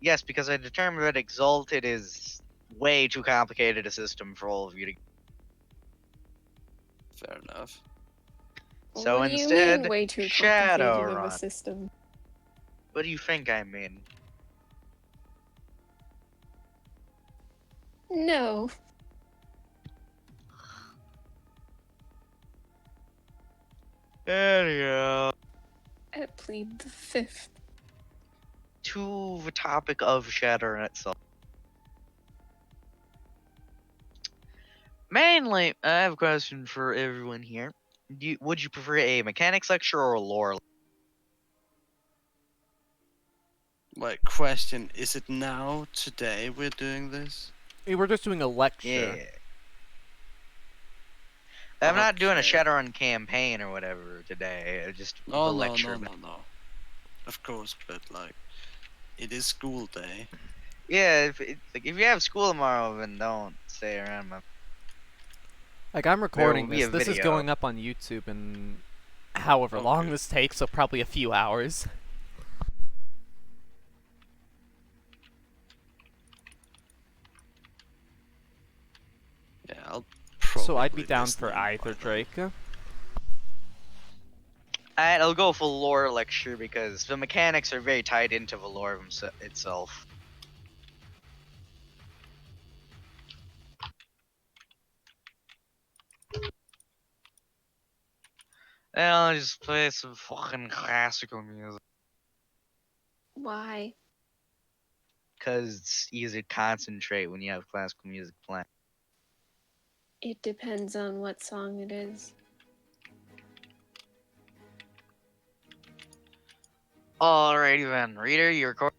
Yes, because I determined that Exalted is way too complicated a system for all of you to. Fair enough. So What do you mean instead, way too complicated of a Shadowrun. system? What do you think I mean? No. Anyhow, I plead the fifth. to the topic of Shadowrun itself. Mainly, I have a question for everyone here. Would you prefer a mechanics lecture or a lore? Wait, question, is it now, today, we're doing this? We were just doing a lecture. Yeah. I'm not doing a Okay. Shadowrun campaign or whatever today. Just No, the no, lecture. no. Of course, but like, it is school day. Yeah, if you have school tomorrow, then don't stay around. Like, I'm recording be a this. This is video. going up on YouTube in however long this takes, so probably a few hours. Yeah, I'll probably So I'd be down for listening by either, then. Drake. I'll go for lore lecture because the mechanics are very tied into the lore itself. And I'll just play some fucking classical music Why? because it's easy to concentrate when you have classical music playing. It depends on what song it is. Alrighty then, reader, you record.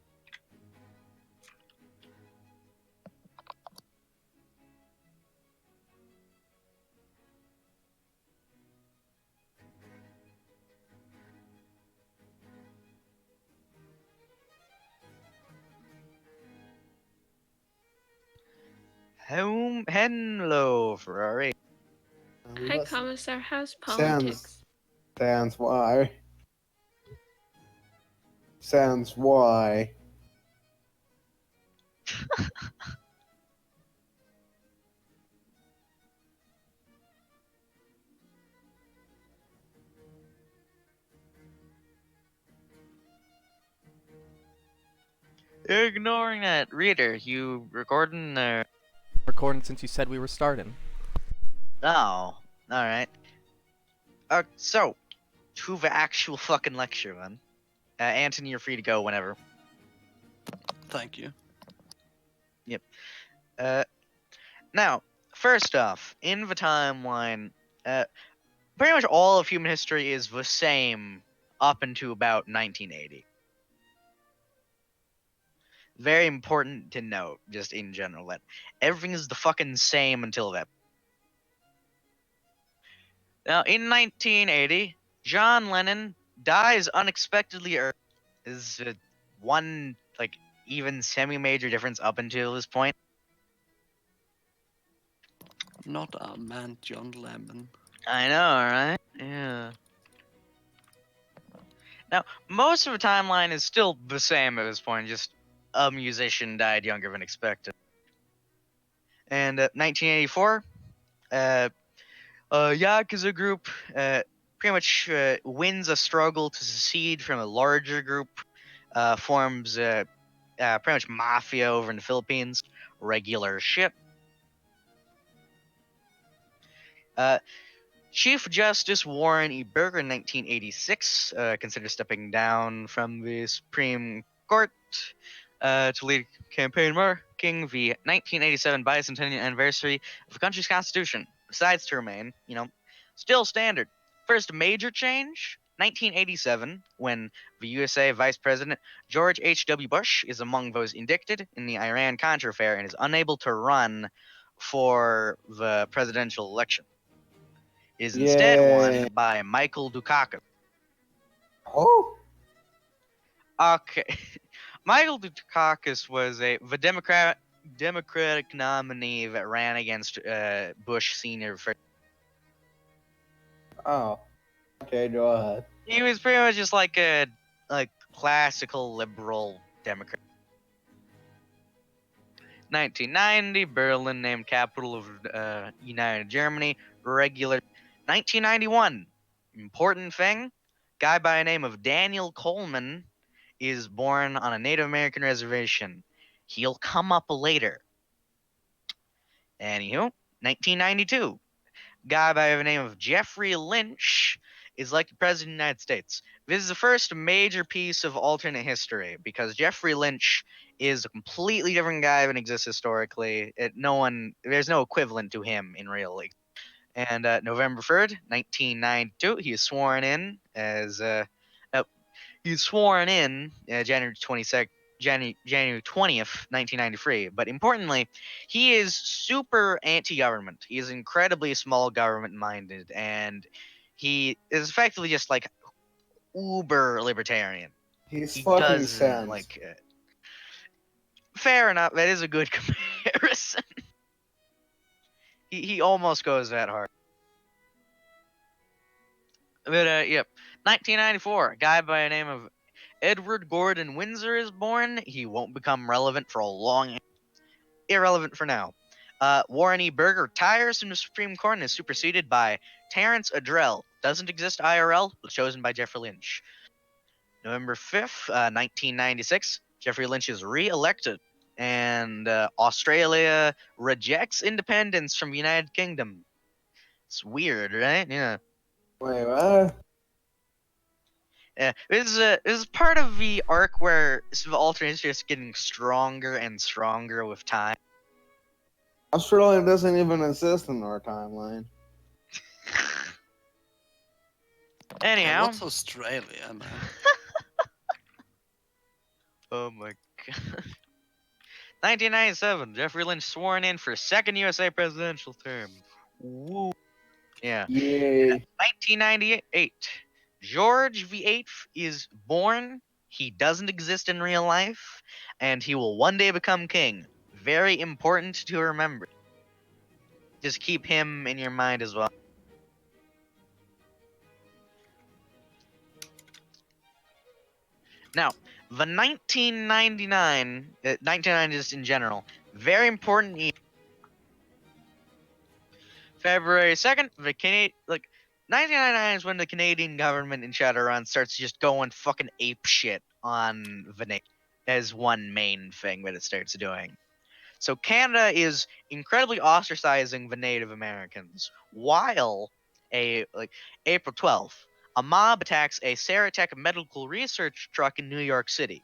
Hello, Ferrari. Hi, Commissar. How's politics? Sounds why. Sounds why. You're ignoring that, reader. You recording there? Recording since you said we were starting. Oh, alright. So, to the actual fucking lecture then. Anthony, you're free to go whenever. Thank you. Now, first off, in the timeline, pretty much all of human history is the same up until about 1980. Very important to note, just in general, that everything is the fucking same until that. Now, in 1980, John Lennon dies unexpectedly early. Is one, like, even semi-major difference up until this point. Not our man, John Lemon. I know, right? Yeah. Now, most of the timeline is still the same at this point, just a musician died younger than expected. And 1984, a Yakuza group pretty much wins a struggle to secede from a larger group, forms pretty much mafia over in the Philippines, regular shit. Chief Justice Warren E. Burger in 1986 considered stepping down from the Supreme Court to lead a campaign marking the 1987 bicentennial anniversary of the country's constitution, besides to remain, still standard. First major change, 1987, when the USA Vice President George H.W. Bush is among those indicted in the Iran-Contra affair and is unable to run for the presidential election. Is instead won by Michael Dukakis. Oh? Okay. Michael Dukakis was the Democratic nominee that ran against Bush Sr. Oh. Okay, go ahead. He was pretty much just like a classical liberal Democrat. 1990, Berlin named capital of United Germany. Regular. 1991, important thing. Guy by the name of Daniel Coleman is born on a Native American reservation. He'll come up later. Anywho, 1992, guy by the name of Jeffrey Lynch is elected president of the United States. This is the first major piece of alternate history because Jeffrey Lynch is a completely different guy than exists historically. There's no equivalent to him in real life. And November 3rd, 1992, he is sworn in as he's sworn in January 22nd. January 20th, 1993. But importantly, he is super anti-government. He is incredibly small government-minded, and he is effectively just like uber libertarian. He's He fucking doesn't sense. like. Fair enough. That is a good comparison. He almost goes that hard. But yep, 1994. A guy by the name of Edward Gordon Windsor is born. He won't become relevant for a long. Irrelevant for now. Warren E. Burger retires from the Supreme Court and is superseded by Terrence Adrell. Doesn't exist IRL, but chosen by Jeffrey Lynch. November 5th, 1996, Jeffrey Lynch is re-elected, and Australia rejects independence from the United Kingdom. It's weird, right? Yeah. Wait, what? Yeah, this is part of the arc where the alternate history is getting stronger and stronger with time. Australia doesn't even exist in our timeline. Yeah, Anyhow, what's Australia, man? oh my god. 1997, Jeffrey Lynch sworn in for second USA presidential term. Woo. Yeah. Yay. 1998, George VIII is born. He doesn't exist in real life, and he will one day become king. Very important to remember. Just keep him in your mind as well. Now, the 1990 just in general, very important year. February 2nd, the 1999 is when the Canadian government in Shadowrun starts just going fucking ape shit on the nation as one main thing that it starts doing. So Canada is incredibly ostracizing the Native Americans, while April 12th, a mob attacks a Ceratec medical research truck in New York City,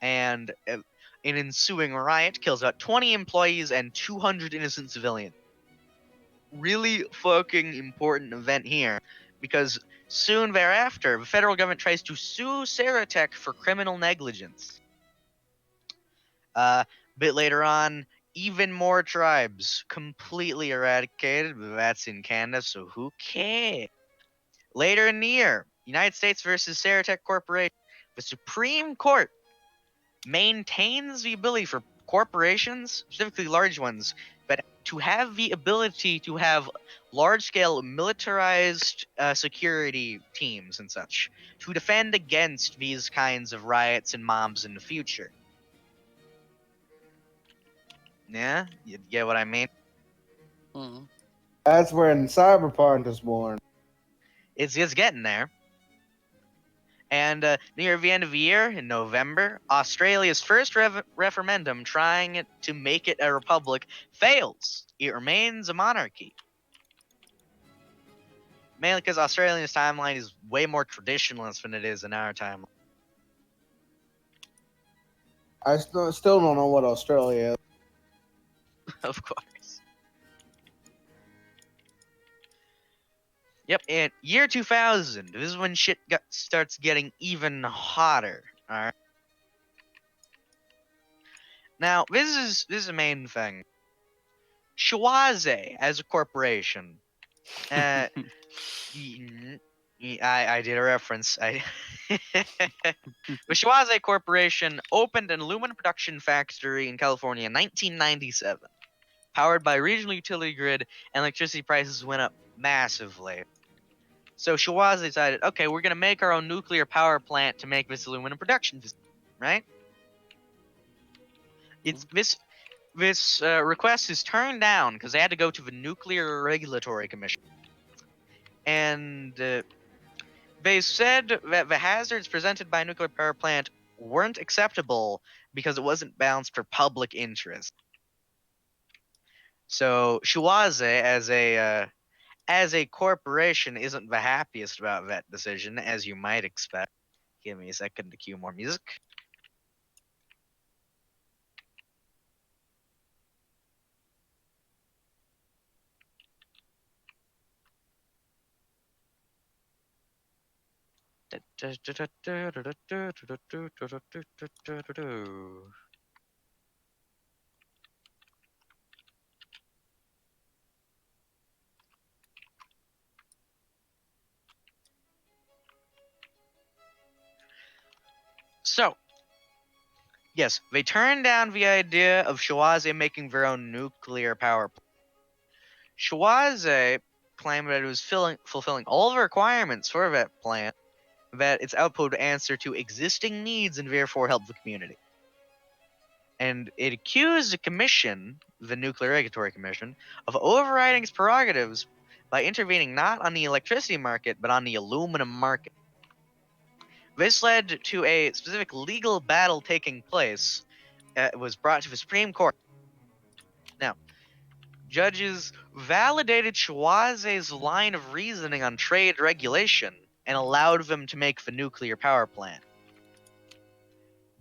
and an ensuing riot kills about 20 employees and 200 innocent civilians. Really fucking important event here, because soon thereafter, the federal government tries to sue Ceratec for criminal negligence. Bit later on, even more tribes completely eradicated, but that's in Canada, so who cares? Later in the year, United States versus Ceratec Corporation. The Supreme Court maintains the ability for corporations, specifically large ones, but to have the ability to have large-scale militarized security teams and such to defend against these kinds of riots and mobs in the future. Yeah, you get what I mean? Mhm. That's when Cyberpunk is born. It's getting there. And near the end of the year, in November, Australia's first referendum trying to make it a republic fails. It remains a monarchy. Mainly because Australia's timeline is way more traditionalist than it is in our timeline. I still don't know what Australia is. Of course. Yep, and year 2000, this is when shit starts getting even hotter. Alright. Now, this is the main thing. Schwaze as a corporation. I did a reference. The Schwaze Corporation opened an aluminum production factory in California in 1997. Powered by regional utility grid, and electricity prices went up massively. So Schwaze decided, okay, we're going to make our own nuclear power plant to make this aluminum production facility, right? It's this. This request is turned down because they had to go to the Nuclear Regulatory Commission. And they said that the hazards presented by a nuclear power plant weren't acceptable because it wasn't balanced for public interest. So Shuaze, as a corporation, isn't the happiest about that decision, as you might expect. Give me a second to cue more music. So, yes, they turned down the idea of Shuaze making their own nuclear power plant. Shuaze claimed that it was fulfilling all the requirements for that plant, that its output would answer to existing needs and therefore help the community. And it accused the commission, the Nuclear Regulatory Commission, of overriding its prerogatives by intervening not on the electricity market but on the aluminum market. This led to a specific legal battle taking place. It was brought to the Supreme Court. Now, judges validated Shuaze's line of reasoning on trade regulation and allowed them to make the nuclear power plant.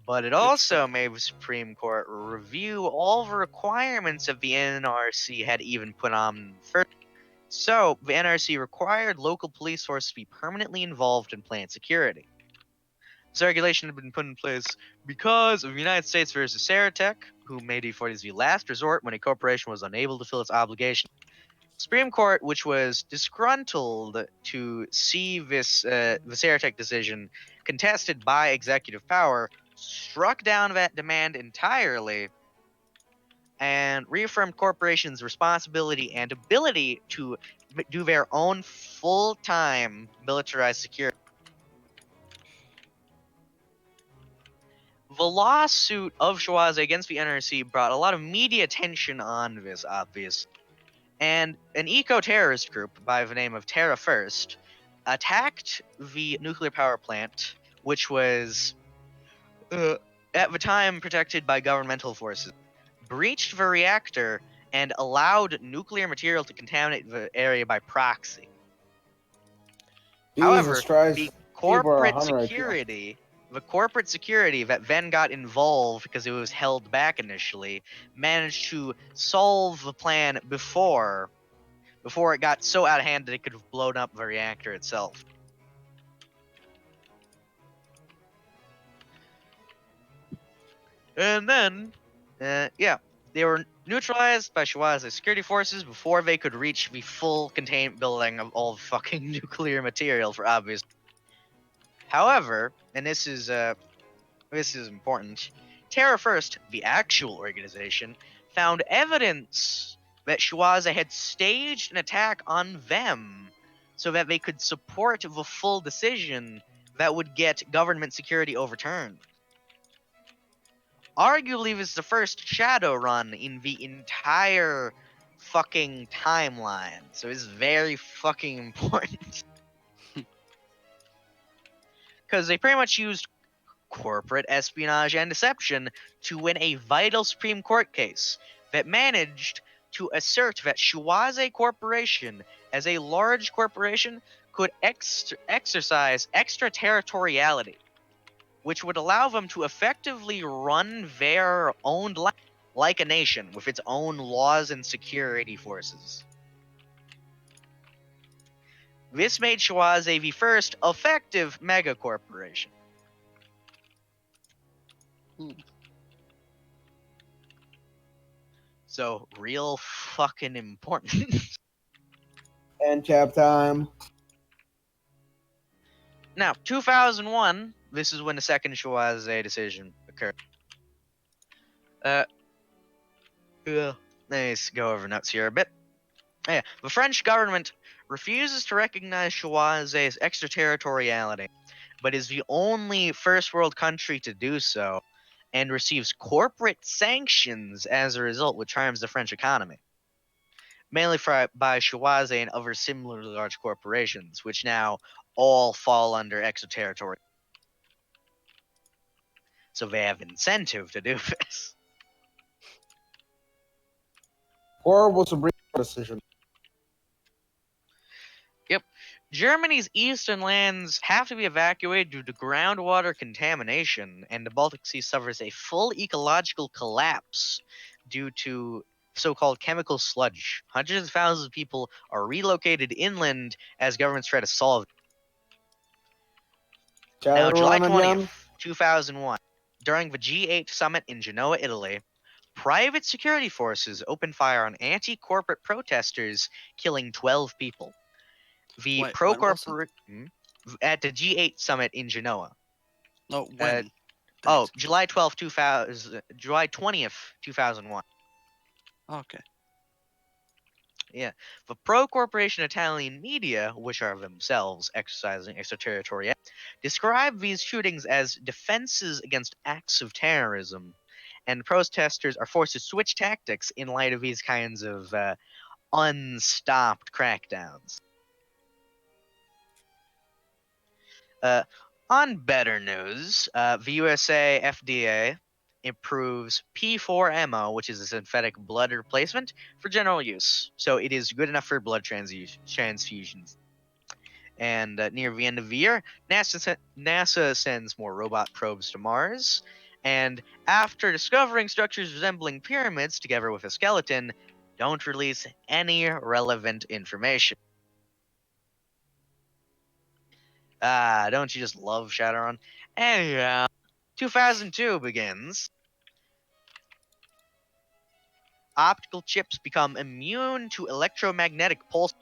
But it also made the Supreme Court review all the requirements that the NRC had even put on first. So, the NRC required local police forces to be permanently involved in plant security. This regulation had been put in place because of United States versus Saratech, who made E40s the last resort when a corporation was unable to fill its obligation. Supreme Court, which was disgruntled to see this Saratech decision contested by executive power, struck down that demand entirely and reaffirmed corporations' responsibility and ability to do their own full-time militarized security. The lawsuit of Shuaze against the NRC brought a lot of media attention on this, obviously. And an eco-terrorist group by the name of Terra First attacked the nuclear power plant, which was at the time protected by governmental forces, breached the reactor, and allowed nuclear material to contaminate the area by proxy. However, Jesus Christ. the People are corporate 100 IQ. security that then got involved because it was held back initially managed to solve the plan before it got so out of hand that it could have blown up the reactor itself. And then, they were neutralized by Shuaze's security forces before they could reach the full containment building of all the fucking nuclear material for obvious. However, and this is important, Terra First, the actual organization, found evidence that Shuaze had staged an attack on them so that they could support the full decision that would get government security overturned. Arguably, this is the first Shadowrun in the entire fucking timeline, so it's very fucking important. Because they pretty much used corporate espionage and deception to win a vital Supreme Court case that managed to assert that Shuaze Corporation, as a large corporation, could exercise extraterritoriality, which would allow them to effectively run their own land like a nation with its own laws and security forces. This made Shuaze the first effective megacorporation. So, real fucking important. And tap time. Now, 2001, this is when the second Shuaze decision occurred. Let's go over notes here a bit. Yeah, the French government refuses to recognize Shuaze's extraterritoriality, but is the only first world country to do so, and receives corporate sanctions as a result, which harms the French economy. Mainly by Chauvezé and other similarly large corporations, which now all fall under extraterritorial. So they have incentive to do this. Horrible Supreme Court decision. Yep. Germany's eastern lands have to be evacuated due to groundwater contamination, and the Baltic Sea suffers a full ecological collapse due to so-called chemical sludge. Hundreds of thousands of people are relocated inland as governments try to solve it. Now, July Shadowrun 20th, again? 2001, during the G8 summit in Genoa, Italy, private security forces opened fire on anti-corporate protesters, killing 12 people. The Wait, when was it? pro-corporate at the G8 summit in Genoa. No, when? Oh, Date. July 12th, July 20th, 2001. Okay. Yeah. The pro-corporation Italian media, which are themselves exercising extraterritoriality, describe these shootings as defenses against acts of terrorism, and protesters are forced to switch tactics in light of these kinds of unstopped crackdowns. On better news, the USA FDA improves P4MO, which is a synthetic blood replacement, for general use. So it is good enough for blood transfusions. And near the end of the year, NASA sends more robot probes to Mars. And after discovering structures resembling pyramids together with a skeleton, don't release any relevant information. Ah, don't you just love Shadowrun? Anyhow, 2002 begins. Optical chips become immune to electromagnetic pulse.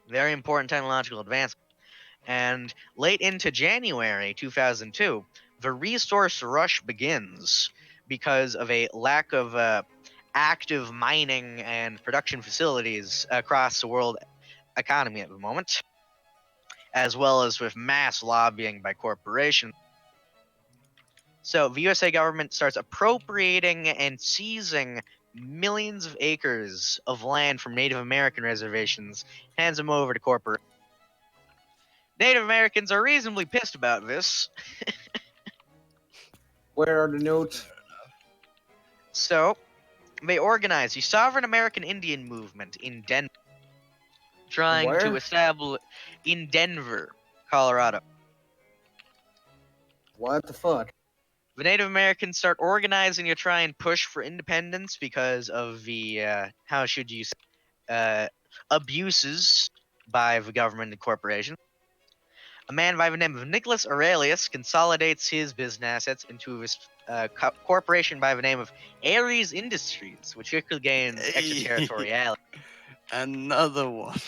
Very important technological advancement. And late into January 2002, the resource rush begins because of a lack of active mining and production facilities across the world economy at the moment, as well as with mass lobbying by corporations. So the USA government starts appropriating and seizing millions of acres of land from Native American reservations, hands them over to corporate. Native Americans are reasonably pissed about this, Where are the notes? so they organize the Sovereign American Indian movement in Denver, trying to Where? establish in Denver, Colorado. What the fuck? The Native Americans start organizing to try and push for independence because of the how should you say, abuses by the government and corporations. A man by the name of Nicholas Aurelius consolidates his business assets into this corporation by the name of Ares Industries, which quickly gains extraterritoriality. Another one.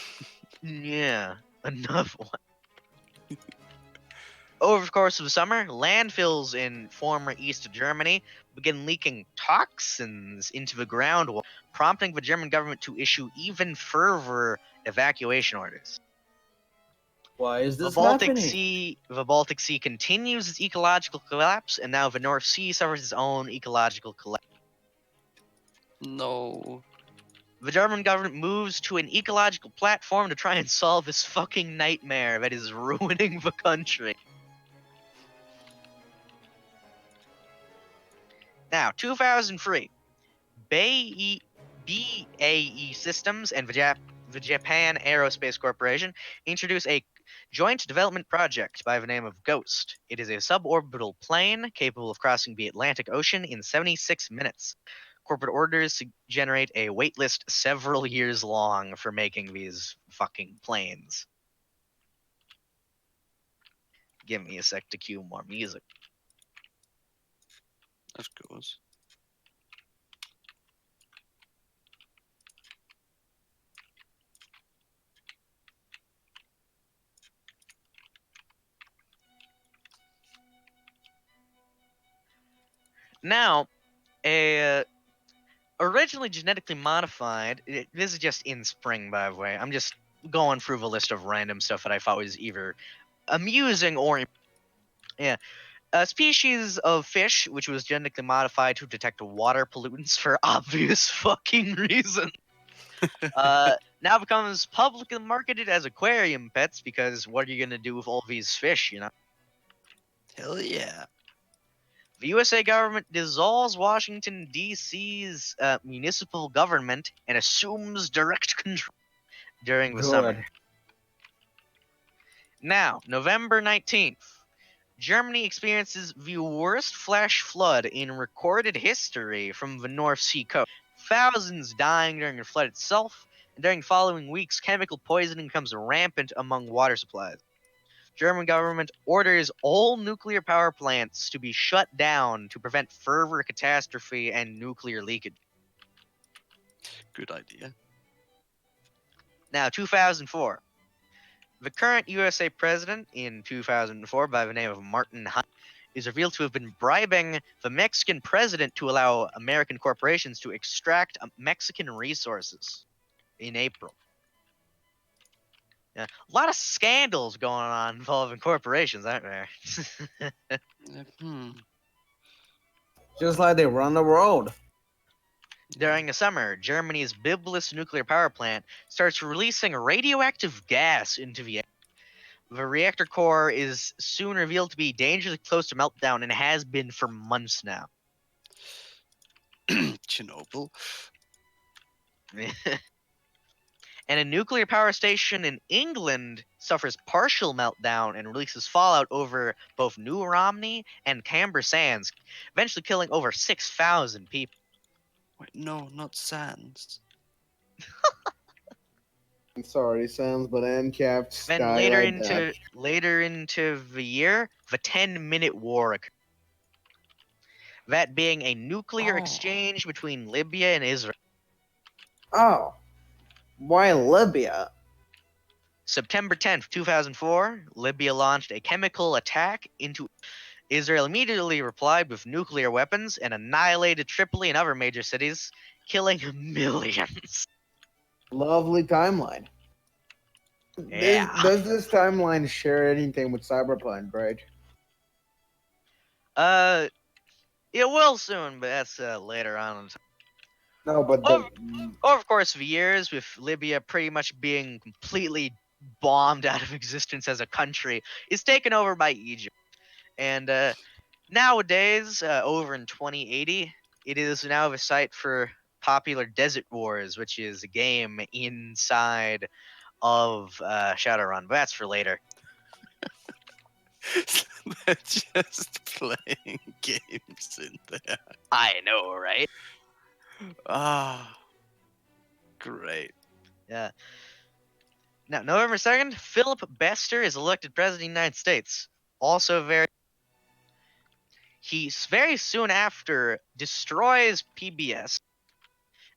Yeah, another one. Over the course of the summer, landfills in former East Germany begin leaking toxins into the groundwater, prompting the German government to issue even further evacuation orders. Why is The this Baltic happening? Sea continues its ecological collapse, and now the North Sea suffers its own ecological collapse. No. The German government moves to an ecological platform to try and solve this fucking nightmare that is ruining the country. Now, 2003, BAE Systems and the Japan Aerospace Corporation introduce a joint development project by the name of Ghost. It is a suborbital plane capable of crossing the Atlantic Ocean in 76 minutes. Corporate orders generate a waitlist several years long for making these fucking planes. Give me a sec to cue more music. Of course. Now, a originally genetically modified. This is just in spring, by the way. I'm just going through the list of random stuff that I thought was either amusing or yeah. A species of fish which was genetically modified to detect water pollutants for obvious fucking reason. Now becomes publicly marketed as aquarium pets because what are you gonna do with all these fish, you know? Hell yeah. The USA government dissolves Washington, D.C.'s municipal government and assumes direct control during the summer. Good. Now, November 19th, Germany experiences the worst flash flood in recorded history from the North Sea coast. Thousands dying during the flood itself, and during following weeks, chemical poisoning becomes rampant among water supplies. German government orders all nuclear power plants to be shut down to prevent further catastrophe and nuclear leakage. Good idea. Now, 2004. The current USA president in 2004, by the name of Martin Hunt, is revealed to have been bribing the Mexican president to allow American corporations to extract Mexican resources in April. Yeah, a lot of scandals going on involving corporations, aren't there? Hmm. Just like they run the world. During the summer, Germany's Biblis nuclear power plant starts releasing radioactive gas into the air. The reactor core is soon revealed to be dangerously close to meltdown and has been for months now. Chernobyl. And a nuclear power station in England suffers partial meltdown and releases fallout over both New Romney and Camber Sands, eventually killing over 6,000 people. Wait, no, not Sands. I'm sorry, Sans, but NCAP Then sky like that. later into the year, the 10-minute war occurred. That being a nuclear Oh. exchange between Libya and Israel. Oh, why Libya? September 10th, 2004, Libya launched a chemical attack into Israel immediately replied with nuclear weapons and annihilated Tripoli and other major cities, killing millions. Lovely timeline. Yeah. Does this timeline share anything with Cyberpunk, right? It will soon, but that's later on. No, but Over the course of years, with Libya pretty much being completely bombed out of existence as a country, is taken over by Egypt. And nowadays, over in 2080, it is now the site for popular Desert Wars, which is a game inside of Shadowrun, but that's for later. They're just playing games in there. I know, right? Ah, great. Yeah. Now, November 2nd, Philip Bester is elected president of the United States. Also he very soon after destroys PBS,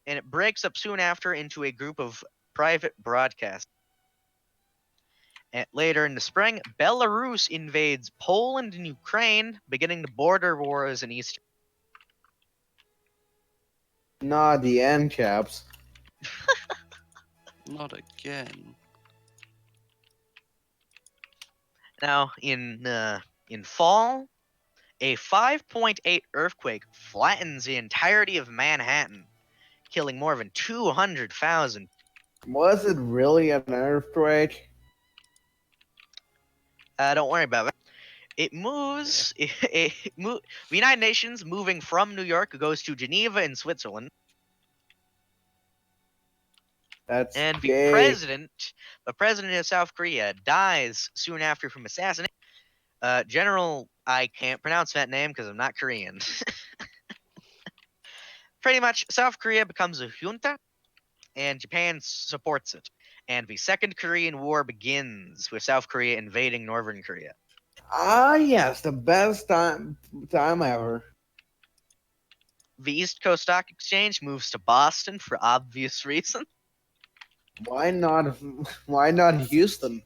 and it breaks up soon after into a group of private broadcasts. And later in the spring, Belarus invades Poland and Ukraine, beginning the border wars in Eastern. not the NCAPs. Not again. Now, in fall, a 5.8 earthquake flattens the entirety of Manhattan, killing more than 200,000. Was it really an earthquake? Don't worry about it. It moves. The United Nations, moving from New York, goes to Geneva in Switzerland. That's And gay. the president of South Korea, dies soon after from assassination. General, I can't pronounce that name because I'm not Korean. Pretty much, South Korea becomes a junta, and Japan supports it. And the Second Korean War begins with South Korea invading Northern Korea. Ah, yes, the best time ever. The East Coast Stock Exchange moves to Boston for obvious reasons. Why not? Why not Houston?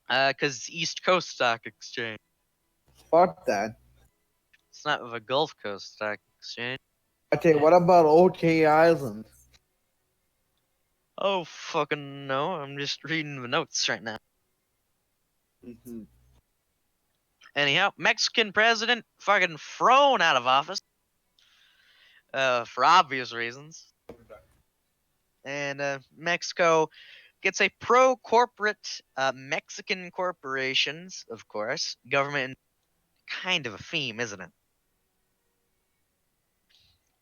Because East Coast Stock Exchange. Fuck that. It's not the Gulf Coast Stock Exchange. Okay, what about OK Island? Oh, fucking no. I'm just reading the notes right now. Mm-hmm. Anyhow, Mexican president fucking thrown out of office for obvious reasons. And Mexico gets a pro-corporate Mexican corporations, of course, government. Kind of a theme, isn't it?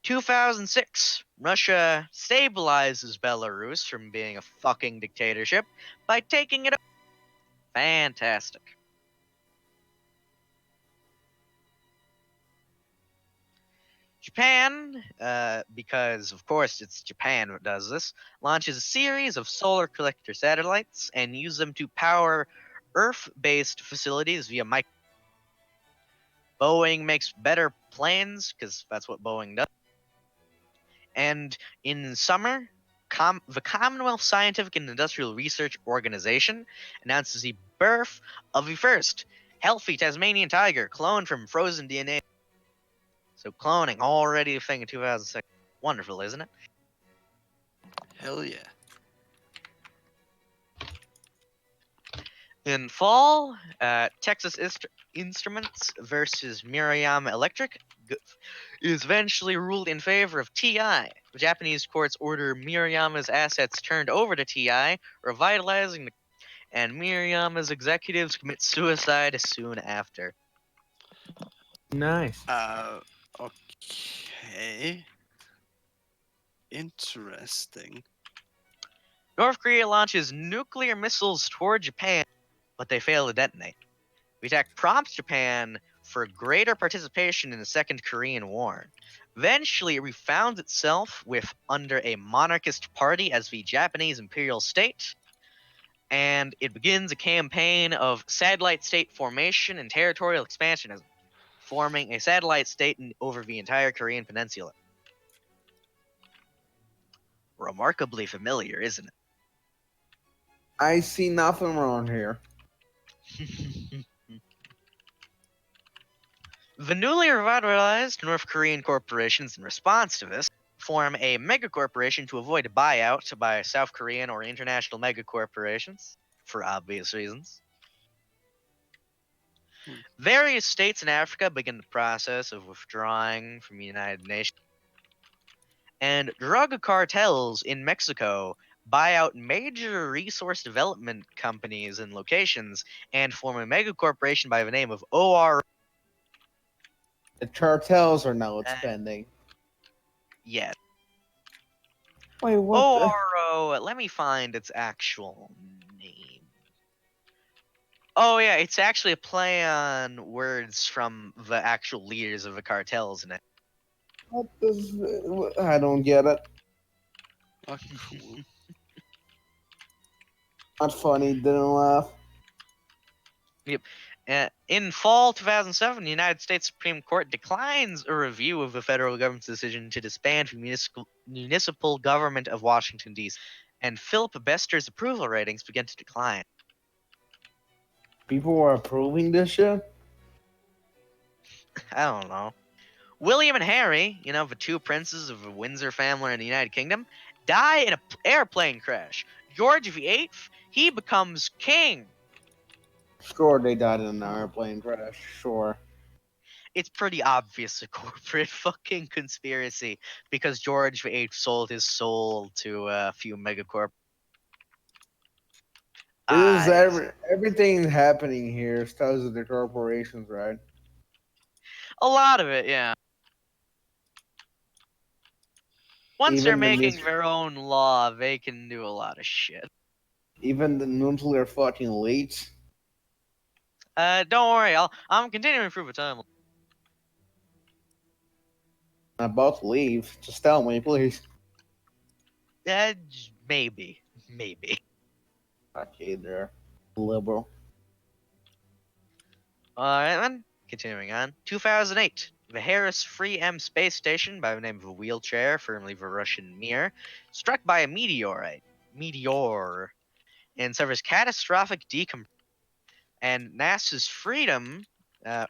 2006, Russia stabilizes Belarus from being a fucking dictatorship by taking it over. Fantastic. Japan, because of course it's Japan that does this, launches a series of solar collector satellites and use them to power Earth-based facilities via micro. Boeing makes better planes because that's what Boeing does. And in summer, the Commonwealth Scientific and Industrial Research Organization announces the birth of the first healthy Tasmanian tiger cloned from frozen DNA. So cloning already a thing in 2006. Wonderful, isn't it? Hell yeah. In fall, Texas Instruments versus Miriam Electric is eventually ruled in favor of TI. The Japanese courts order Miriama's assets turned over to TI, revitalizing the, and Miriama's executives commit suicide soon after. Nice. Okay. Interesting. North Korea launches nuclear missiles toward Japan, but they fail to detonate. The attack prompts Japan for greater participation in the Second Korean War. Eventually, it refounds itself with under a monarchist party as the Japanese imperial state, and it begins a campaign of satellite state formation and territorial expansionism, forming a satellite state over the entire Korean peninsula. Remarkably familiar, isn't I see nothing wrong here. it? The newly revitalized North Korean corporations, in response to this, form a megacorporation to avoid a buyout by South Korean or international megacorporations, for obvious reasons. Hmm. Various states in Africa begin the process of withdrawing from the United Nations. And drug cartels in Mexico buy out major resource development companies and locations and form a megacorporation by the name of OR. The cartels are now expanding. Yes. Wait, what the? ORO, let me find its actual name. Oh yeah, it's actually a play on words from the actual leaders of the cartels in it. What this? I don't get it. Oh, cool. Not funny. Didn't laugh. In fall 2007, the United States Supreme Court declines a review of the federal government's decision to disband the municipal government of Washington, D.C., and Philip Bester's approval ratings begin to decline. People were approving this shit. I don't know. William and Harry, the two princes of the Windsor family in the United Kingdom, die in an airplane crash. George VIII, he becomes king. Sure, they died in an airplane crash. Sure. It's pretty obvious a corporate fucking conspiracy because George VIII sold his soul to a few megacorp. This is everything happening here starts with the corporations, right? A lot of it, yeah. Once they're Even the making mis- their own law, they can do a lot of shit. even the nuclear fucking leaks. Don't worry, I'm continuing to improve the timeline. I'm about to leave. Just tell me, please. Maybe. Okay, there. Liberal. Alright then, continuing on. 2008. The Harris Free M space station, by the name of a wheelchair, formerly the Russian Mir, struck by a meteor, and suffers catastrophic decompression. And NASA's Freedom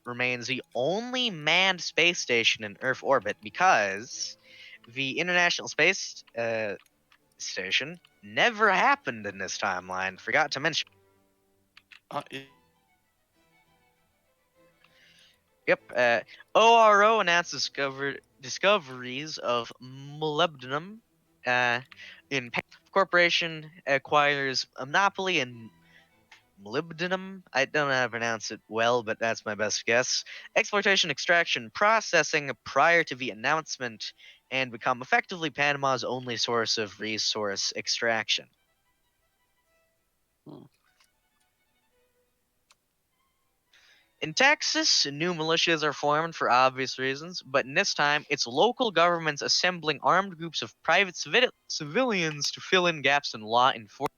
remains the only manned space station in Earth orbit because the International Space Station never happened in this timeline. Forgot to mention. Uh, it- Yep. ORO announced discoveries of molybdenum. In corporation acquires a monopoly in molybdenum. I don't know how to pronounce it well, but that's my best guess. Exploitation, extraction, processing prior to the announcement, and become effectively Panama's only source of resource extraction. Hmm. In Texas, new militias are formed for obvious reasons, but in this time, it's local governments assembling armed groups of private civilians to fill in gaps in law enforcement.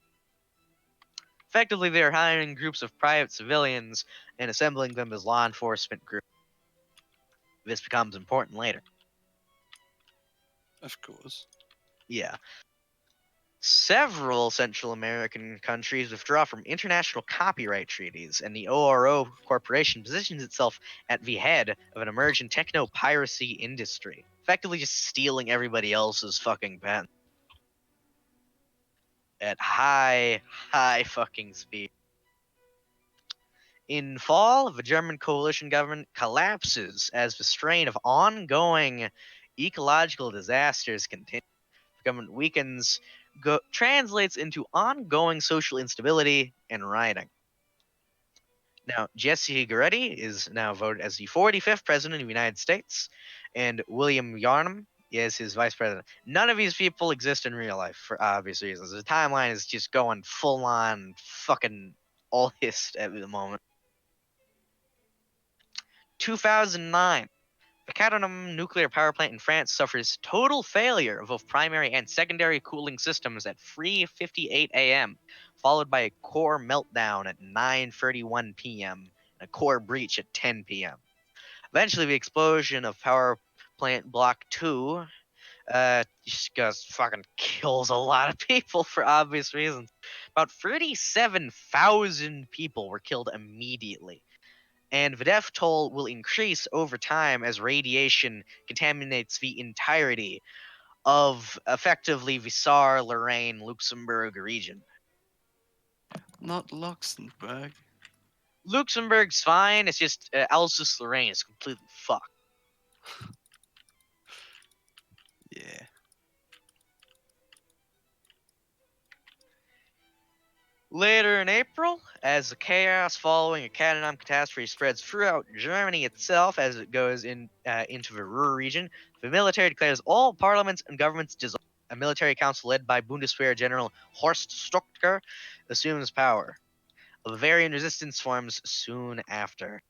Effectively, they are hiring groups of private civilians and assembling them as law enforcement groups. This becomes important later. Of course. Yeah. Several Central American countries withdraw from international copyright treaties, and the ORO Corporation positions itself at the head of an emerging techno piracy industry, effectively just stealing everybody else's fucking patents at high fucking speed. In fall, the German coalition government collapses as the strain of ongoing ecological disasters continues. The government weakens, translates into ongoing social instability and rioting. Now, Jesse Goretti is now voted as the 45th president of the United States, and William Yarnum is his vice president. None of these people exist in real life for obvious reasons. The timeline is just going full on fucking all hist at the moment. 2009. The Cattenom nuclear power plant in France suffers total failure of both primary and secondary cooling systems at 3:58 a.m., followed by a core meltdown at 9:31 p.m. and a core breach at 10 p.m. Eventually, the explosion of power plant block 2 just fucking kills a lot of people for obvious reasons. About 37,000 people were killed immediately, and the death toll will increase over time as radiation contaminates the entirety of effectively the Saar, Lorraine, Luxembourg region. Not Luxembourg. Luxembourg's fine, it's just Alsace Lorraine is completely fucked. Yeah. Later in April, as the chaos following a Cattenom catastrophe spreads throughout Germany itself as it goes into the Ruhr region, the military declares all parliaments and governments dissolved. A military council led by Bundeswehr General Horst Stocker assumes power. A Bavarian resistance forms soon after.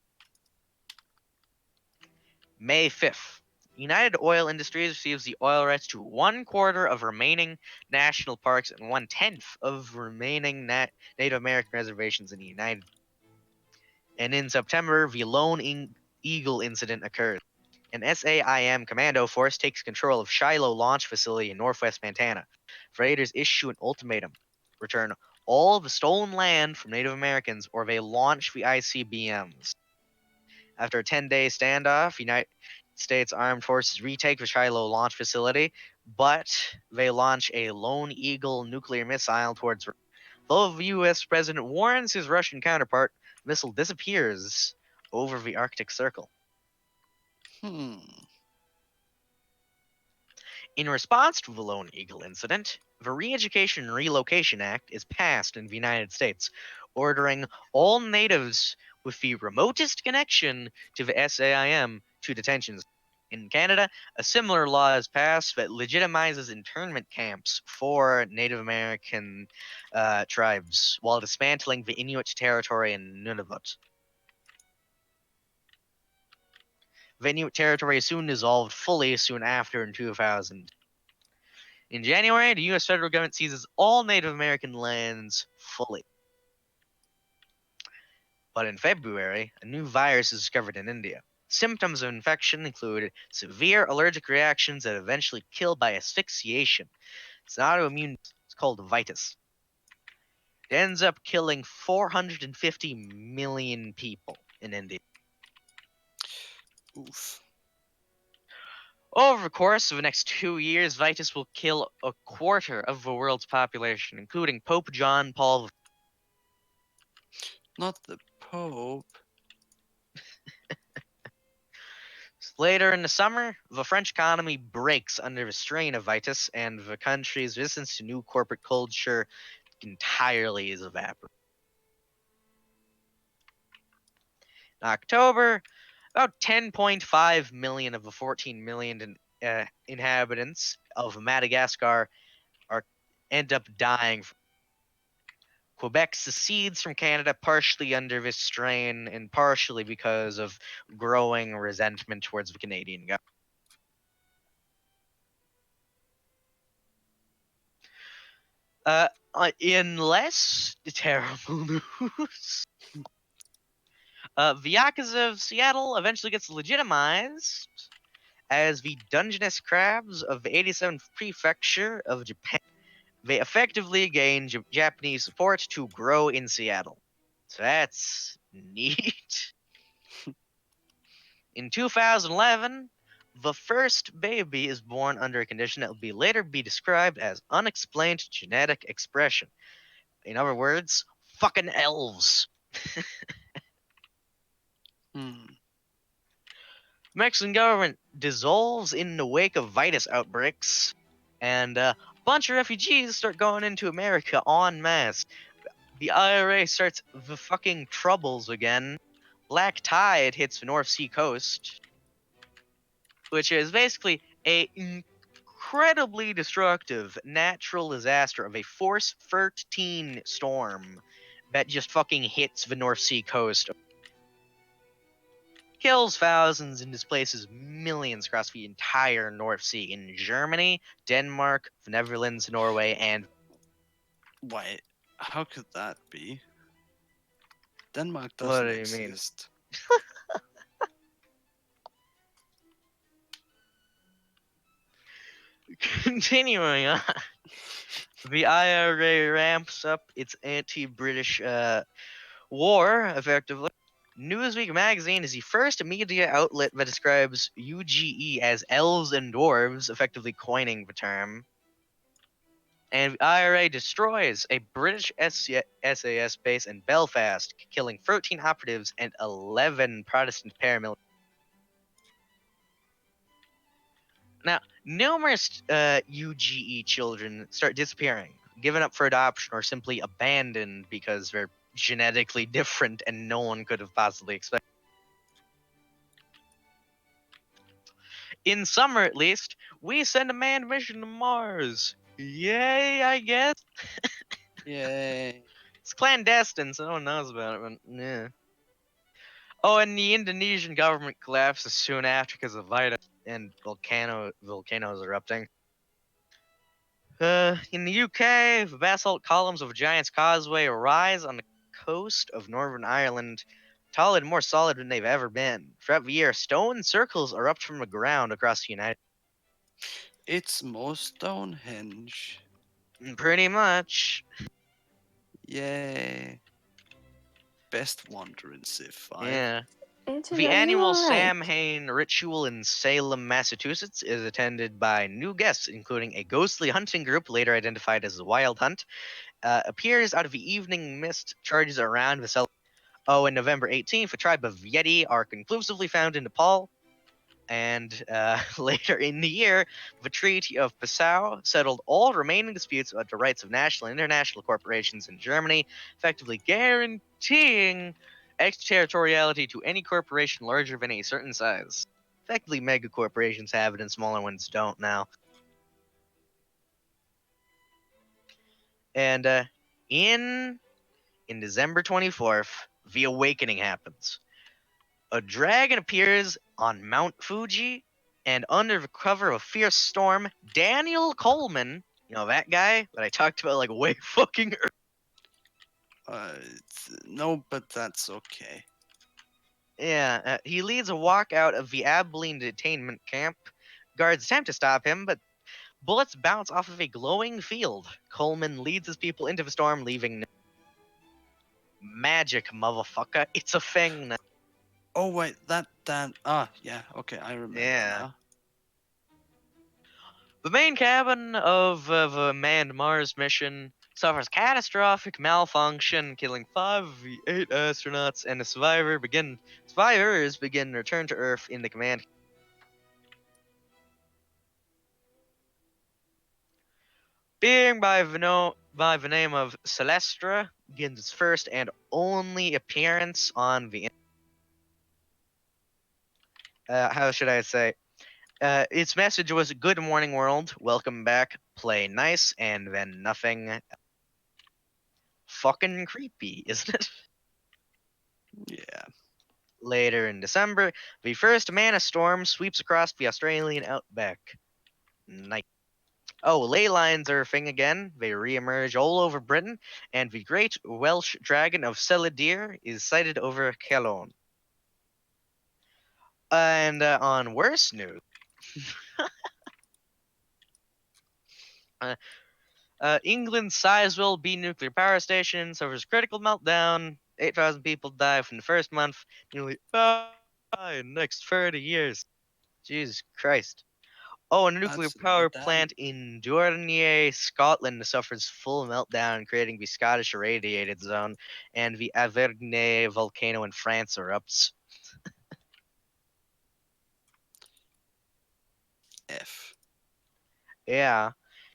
May 5th. United Oil Industries receives the oil rights to 1/4 of remaining national parks and 1/10 of remaining Native American reservations in the United. And in September, the Lone Eagle incident occurs. An SAIM commando force takes control of Shiloh Launch Facility in northwest Montana. Raiders issue an ultimatum: return all the stolen land from Native Americans or they launch the ICBMs. After a 10-day standoff, United States Armed Forces retake the Shiloh launch facility, but they launch a Lone Eagle nuclear missile towards. Though the U.S. president warns his Russian counterpart, the missile disappears over the Arctic Circle. Hmm. In response to the Lone Eagle incident, the Re-Education and Relocation Act is passed in the United States, ordering all natives with the remotest connection to the SAIM to detentions. In Canada, a similar law is passed that legitimizes internment camps for Native American tribes while dismantling the Inuit territory in Nunavut. The Inuit territory is soon dissolved fully soon after in 2000. In January, the U.S. federal government seizes all Native American lands fully. But in February, a new virus is discovered in India. Symptoms of infection include severe allergic reactions that eventually kill by asphyxiation. It's an autoimmune, it's called vitis. It ends up killing 450 million people in India. Oof. Over the course of the next 2 years, vitis will kill a quarter of the world's population, including Pope John Paul. Not the Pope. Later in the summer, the French economy breaks under the strain of Vitus, and the country's resistance to new corporate culture entirely is evaporated. In October, about 10.5 million of the 14 million inhabitants of Madagascar are end up dying. Quebec secedes from Canada partially under this strain and partially because of growing resentment towards the Canadian government. In less terrible news, the Yakuza of Seattle eventually gets legitimized as the Dungeness Crabs of the 87th Prefecture of Japan. They effectively gain Japanese support to grow in Seattle. So that's neat. In 2011, the first baby is born under a condition that will later be described as unexplained genetic expression. In other words, fucking elves. Hmm. Mexican government dissolves in the wake of Vitus outbreaks, and a bunch of refugees start going into America en masse. The IRA starts the fucking troubles again. Black tide hits the North Sea coast, which is basically a incredibly destructive natural disaster of a Force 13 storm that just fucking hits the North Sea coast, kills thousands and displaces millions across the entire North Sea in Germany, Denmark, the Netherlands, Norway, and Wait, how could that be? Denmark what doesn't do you mean? exist. Continuing on, the IRA ramps up its anti-British war effectively. Newsweek magazine is the first media outlet that describes UGE as elves and dwarves, effectively coining the term. And the IRA destroys a British SAS base in Belfast, killing 13 operatives and 11 Protestant paramilitaries. Now, numerous UGE children start disappearing, given up for adoption, or simply abandoned because they're genetically different and no one could have possibly expected. In summer, at least, we send a manned mission to Mars. Yay, I guess. Yay. It's clandestine, so no one knows about it, but yeah. Oh, and the Indonesian government collapses soon after because of Vita and volcanoes erupting. In the UK, the basalt columns of Giant's Causeway rise on the coast of Northern Ireland, taller and more solid than they've ever been. Throughout the year, stone circles erupt from the ground across the United. It's more Stonehenge. Pretty much. Yay. Best wonder in Civ 5. Yeah. Anton, The are you annual alright? Samhain ritual in Salem, Massachusetts is attended by new guests, including a ghostly hunting group, later identified as the Wild Hunt, appears out of the evening mist, charges around the cell. Oh, and November 18th, a tribe of Yeti are conclusively found in Nepal. And later in the year, the Treaty of Passau settled all remaining disputes about the rights of national and international corporations in Germany, effectively guaranteeing extraterritoriality to any corporation larger than a certain size. Effectively, mega corporations have it and smaller ones don't now. And in December 24th, the awakening happens. A dragon appears on Mount Fuji, and under the cover of a fierce storm, Daniel Coleman, you know that guy that I talked about like way fucking No, but that's okay. yeah, he leads a walk out of the Abilene detainment camp. Guards attempt to stop him, but bullets bounce off of a glowing field. Coleman leads his people into the storm, leaving magic, motherfucker. It's a thing. Oh, wait, yeah, okay, I remember Yeah. now. The main cabin of the manned Mars mission suffers catastrophic malfunction, killing 5 of the 8 astronauts, and the survivors begin return to Earth in the command. Being by the name of Celestra, begins its first and only appearance on the how should I say? Its message was "Good morning, world. Welcome back. Play nice," and then nothing. Fucking creepy, isn't it? Yeah. Later in December, the first mana storm sweeps across the Australian outback. Night. Oh, ley lines are a thing again. They re-emerge all over Britain, and the great Welsh dragon of Celidir is sighted over Cologne. And on worse news, uh, England's Sizewell B nuclear power station suffers critical meltdown. 8,000 people die from the first month. Nearly die in the next 30 years. Jesus Christ. Oh, a nuclear That's power damn. plant in Dornier, Scotland suffers full meltdown, creating the Scottish irradiated zone, and the Avergne volcano in France erupts. F. Yeah.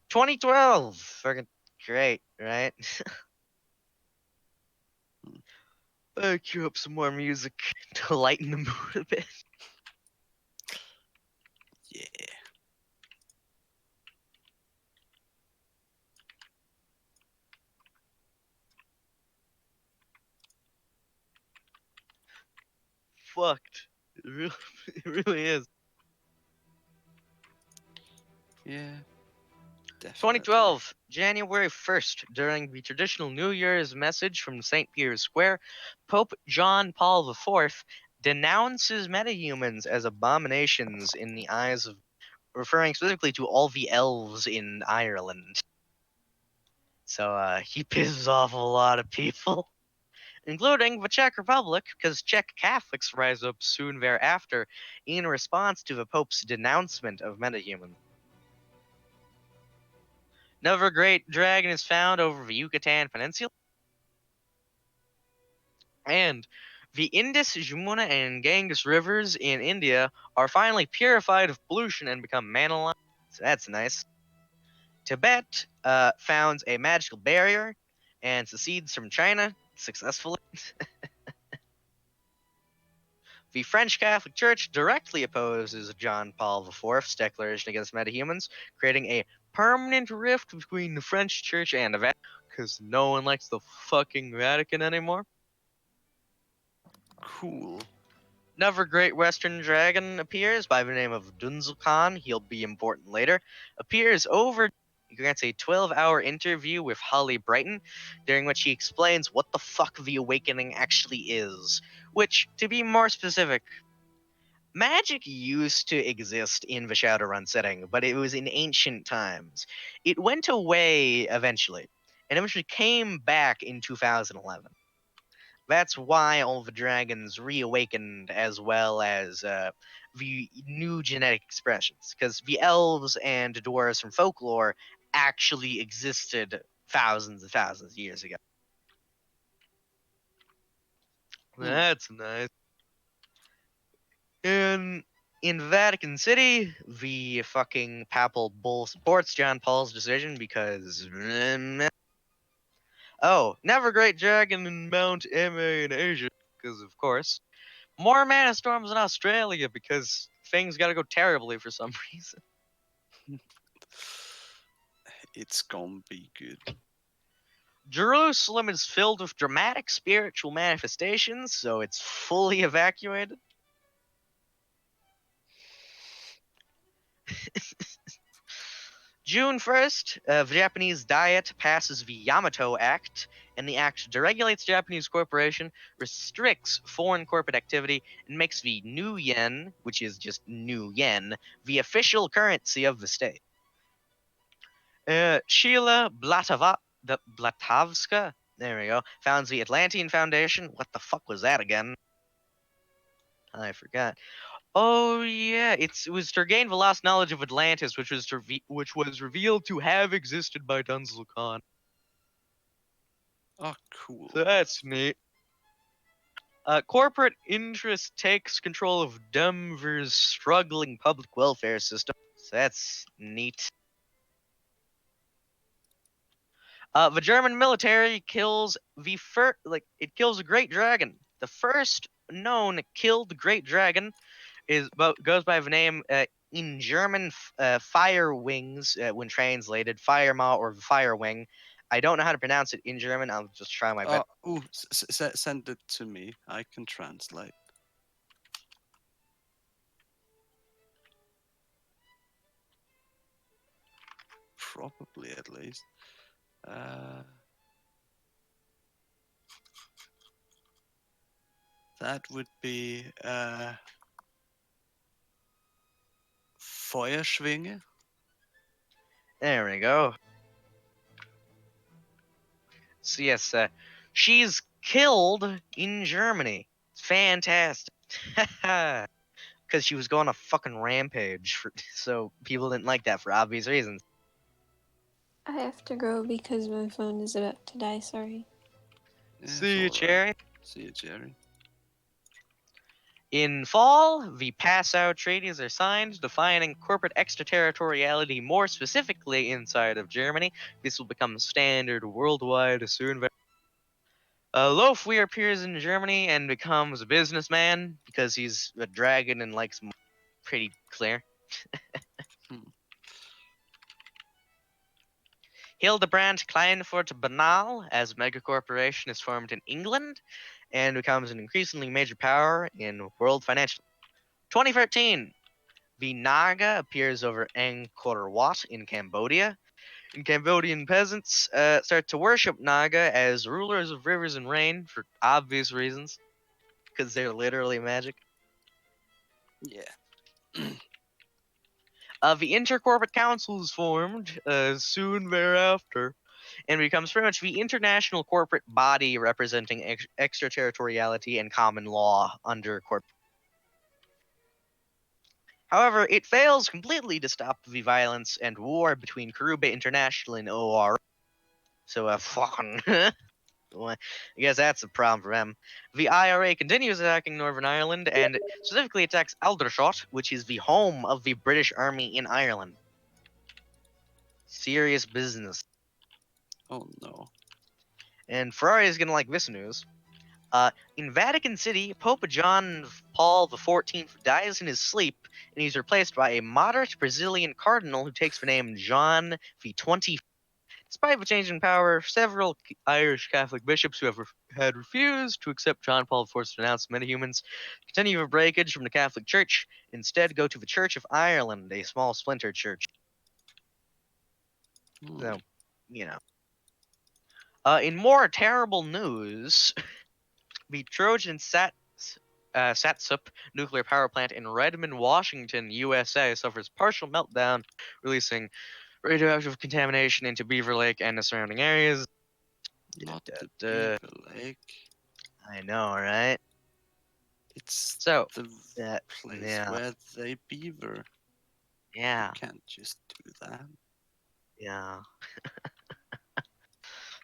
2012! Fucking great, right? Cue up some more music to lighten the mood a bit. Yeah. Fucked. It really, it really is. Yeah. Definitely. 2012, January 1st, during the traditional New Year's message from St. Peter's Square, Pope John Paul IV denounces metahumans as abominations in the eyes of, referring specifically to all the elves in Ireland. So he pisses off a lot of people, including the Czech Republic, because Czech Catholics rise up soon thereafter in response to the Pope's denouncement of metahumans. Another great dragon is found over the Yucatan Peninsula. And the Indus, Jamuna, and Ganges rivers in India are finally purified of pollution and become mana-aligned. So that's nice. Tibet founds a magical barrier and secedes from China successfully. The French Catholic Church directly opposes John Paul IV's declaration against metahumans, creating a permanent rift between the French Church and the Vatican, because no one likes the fucking Vatican anymore. Cool. Another great Western dragon appears by the name of Dunzel Khan. He'll be important later. Appears over. He grants a 12-hour interview with Holly Brighton, during which he explains what the fuck the Awakening actually is. Which, to be more specific, magic used to exist in the Shadowrun setting, but it was in ancient times. It went away eventually, and eventually came back in 2011. That's why all the dragons reawakened, as well as the new genetic expressions, because the elves and dwarves from folklore actually existed thousands and thousands of years ago. That's nice. And in Vatican City, the fucking papal bull supports John Paul's decision because. Oh, never great dragon in Mount Eme in Asia, because of course. More mana storms in Australia because things gotta go terribly for some reason. It's gonna be good. Jerusalem is filled with dramatic spiritual manifestations, so it's fully evacuated. June 1st, the Japanese Diet passes the Yamato Act, and the act deregulates Japanese corporation, restricts foreign corporate activity, and makes the new yen, which is just new yen, the official currency of the state. Sheila Blatavska, there we go, founds the Atlantean Foundation. What the fuck was that again? I forgot. Oh yeah, it was to gain the lost knowledge of Atlantis, which was revealed to have existed by Dunzel Khan. Oh, cool. So that's neat. Corporate interest takes control of Denver's struggling public welfare system. So that's neat. The German military kills the first, it kills a great dragon. The first known killed great dragon goes by the name in German fire wings when translated fire maw or fire wing. I don't know how to pronounce it in German. I'll just try my best. Send it to me. I can translate. Probably, at least. That would be Feuerschwinge. There we go. So yes, she's killed in Germany. It's fantastic. Because she was going on a fucking rampage, so people didn't like that for obvious reasons. I have to go because my phone is about to die. Sorry. Yeah, See you, it's alright. Cherry. See you, Jerry. In fall, the Passau treaties are signed, defining corporate extraterritoriality more specifically inside of Germany. This will become standard worldwide soon. Lofweir appears in Germany and becomes a businessman because he's a dragon and likes pretty clear. Hildebrand Kleinfurt Banal as megacorporation is formed in England and becomes an increasingly major power in world financial. 2013, the Naga appears over Angkor Wat in Cambodia. And Cambodian peasants start to worship Naga as rulers of rivers and rain for obvious reasons, because they're literally magic. Yeah. The Intercorporate Council is formed soon thereafter and becomes pretty much the international corporate body representing extraterritoriality and common law under corporate. However, it fails completely to stop the violence and war between Karuba International and OR. So, fucking. I guess that's a problem for them. The IRA continues attacking Northern Ireland and specifically attacks Aldershot, which is the home of the British Army in Ireland. Serious business. Oh no. And Ferrari is gonna like this news. In Vatican City, Pope John Paul XIV dies in his sleep, and he's replaced by a moderate Brazilian cardinal who takes the name John XXI. Despite the change in power, several Irish Catholic bishops who had refused to accept John Paul IV's pronounced metahumans continue the breakage from the Catholic Church, instead go to the Church of Ireland, a small splinter church. So, you know. In more terrible news, the Trojan Satsup nuclear power plant in Redmond, Washington, USA suffers partial meltdown, releasing radioactive contamination into Beaver Lake and the surrounding areas. Not the Duh. Beaver Lake. I know, right? It's So, the place yeah, where they beaver. yeah, You can't just do that. yeah.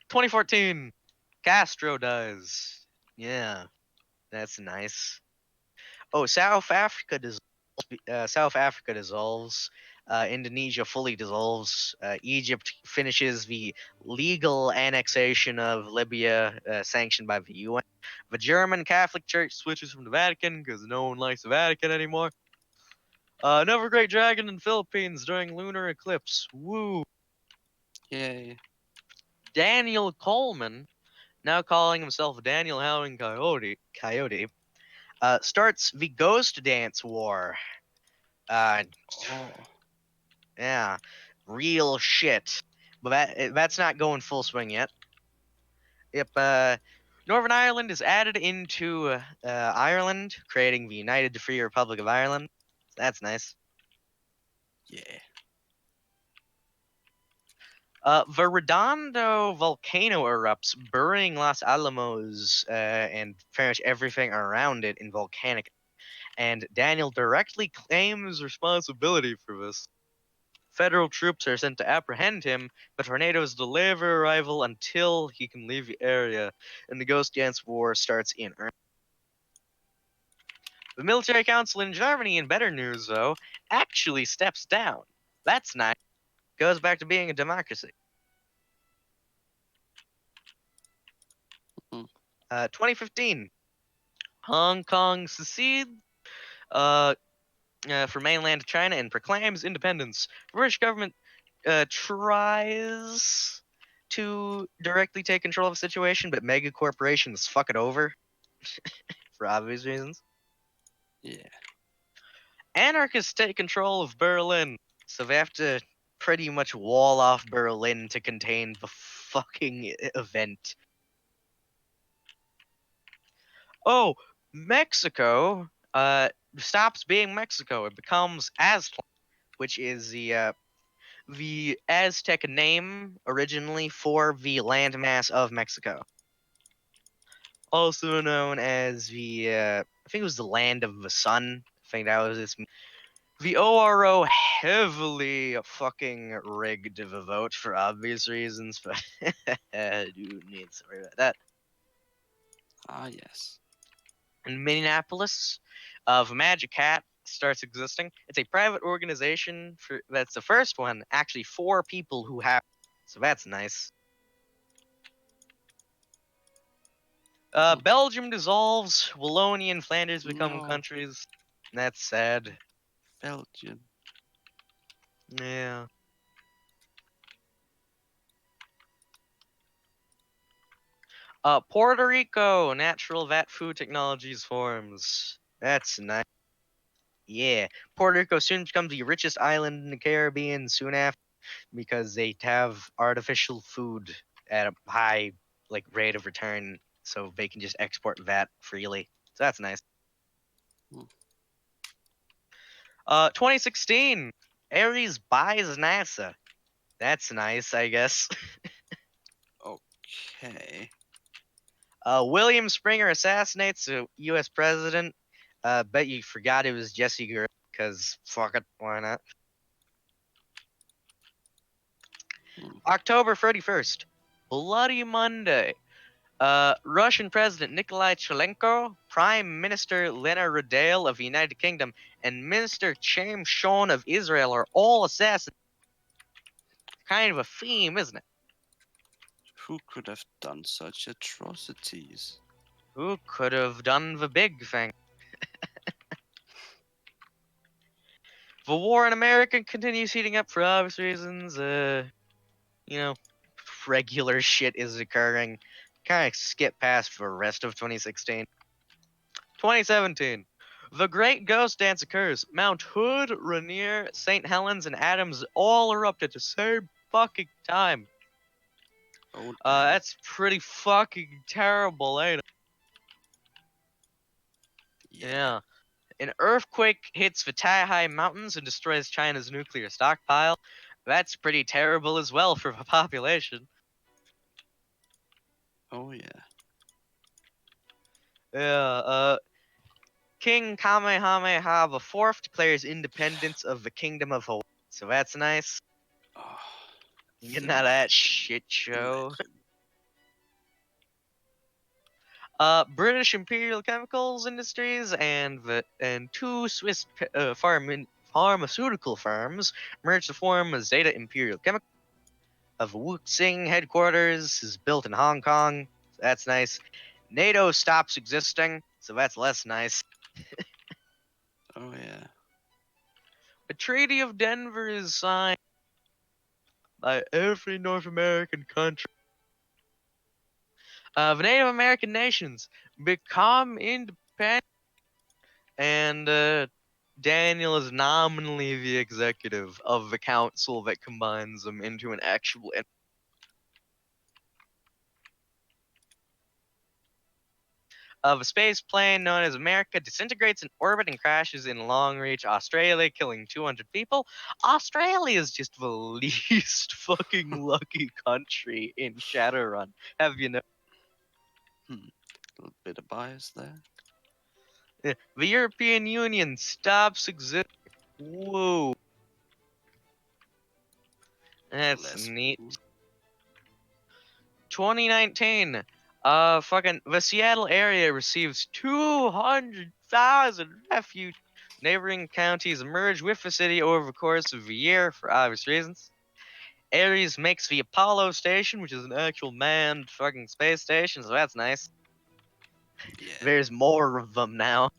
2014, Castro dies. Yeah, that's nice. Oh, South Africa dissolves. Indonesia fully dissolves. Egypt finishes the legal annexation of Libya, sanctioned by the UN. The German Catholic Church switches from the Vatican because no one likes the Vatican anymore. Another great dragon in Philippines during lunar eclipse. Woo! Yay. Daniel Coleman, now calling himself Daniel Howling Coyote, starts the Ghost Dance War. Oh. Yeah, real shit. But that's not going full swing yet. Yep. Northern Ireland is added into Ireland, creating the United Free Republic of Ireland. That's nice. Yeah. The Redondo volcano erupts, burying Los Alamos and pretty much everything around it in volcanic. And Daniel directly claims responsibility for this. Federal troops are sent to apprehend him, but tornadoes delay their arrival until he can leave the area, and the Ghost Dance War starts in earnest. The military council in Germany, in better news though, actually steps down. That's nice. Goes back to being a democracy. 2015, Hong Kong secedes uh, for mainland China and proclaims independence. British government tries to directly take control of the situation, but mega corporations fuck it over for obvious reasons. Yeah. Anarchists take control of Berlin, so they have to pretty much wall off Berlin to contain the fucking event. Oh, Mexico stops being Mexico. It becomes Aztlan, which is the Aztec name originally for the landmass of Mexico. Also known as I think it was the land of the sun. I think that was its. The ORO heavily fucking rigged the vote for obvious reasons, but you need to worry about that. Ah, yes. In Minneapolis, the Magic Hat starts existing. It's a private organization that's the first one actually for people who have. So that's nice. Belgium dissolves. Wallonia and Flanders become No. countries. That's sad. Belgium. Yeah. Puerto Rico, natural vat food technologies forms. That's nice. Yeah. Puerto Rico soon becomes the richest island in the Caribbean soon after because they have artificial food at a high rate of return, so they can just export vat freely. So that's nice. Hmm. 2016, Ares buys NASA. That's nice, I guess. Okay. William Springer assassinates a U.S. president. Bet you forgot it was Jesse Gurr, because fuck it, why not? Hmm. October 31st, Bloody Monday. Russian President Nikolai Chelenko, Prime Minister Lena Radale of the United Kingdom, and Minister Chaim Shon of Israel are all assassinated. Kind of a theme, isn't it? Who could have done such atrocities? Who could have done the big thing? The war in America continues heating up for obvious reasons. You know, regular shit is occurring. Kind of skip past the rest of 2016. 2017. The Great Ghost Dance occurs. Mount Hood, Rainier, St. Helens, and Adams all erupt at the same fucking time. Oh, damn. That's pretty fucking terrible, ain't it? Yeah. An earthquake hits the Taihai Mountains and destroys China's nuclear stockpile. That's pretty terrible as well for the population. Oh, yeah. Yeah, King Kamehameha IV declares independence of the Kingdom of Hawaii. So that's nice. Oh, Getting out of that shit show. legend. British Imperial Chemicals Industries and two Swiss pharmaceutical firms merge to form Zeta Imperial Chemical. Of Wuxing headquarters is built in Hong Kong. So that's nice. NATO stops existing, so that's less nice. Oh, yeah. The Treaty of Denver is signed by every North American country. The Native American nations become independent, and Daniel is nominally the executive of the council that combines them into an actual. Of a space plane known as America disintegrates in orbit and crashes in Long Reach, Australia, killing 200 people. Australia is just the least fucking lucky country in Shadowrun. Have you know? A little bit of bias there. The European Union stops existing. Whoa. That's Less neat. cool. 2019. Fucking the Seattle area receives 200,000 refugees. Neighboring counties merge with the city over the course of a year for obvious reasons. Ares makes the Apollo station, which is an actual manned fucking space station, so that's nice. Yeah. There's more of them now.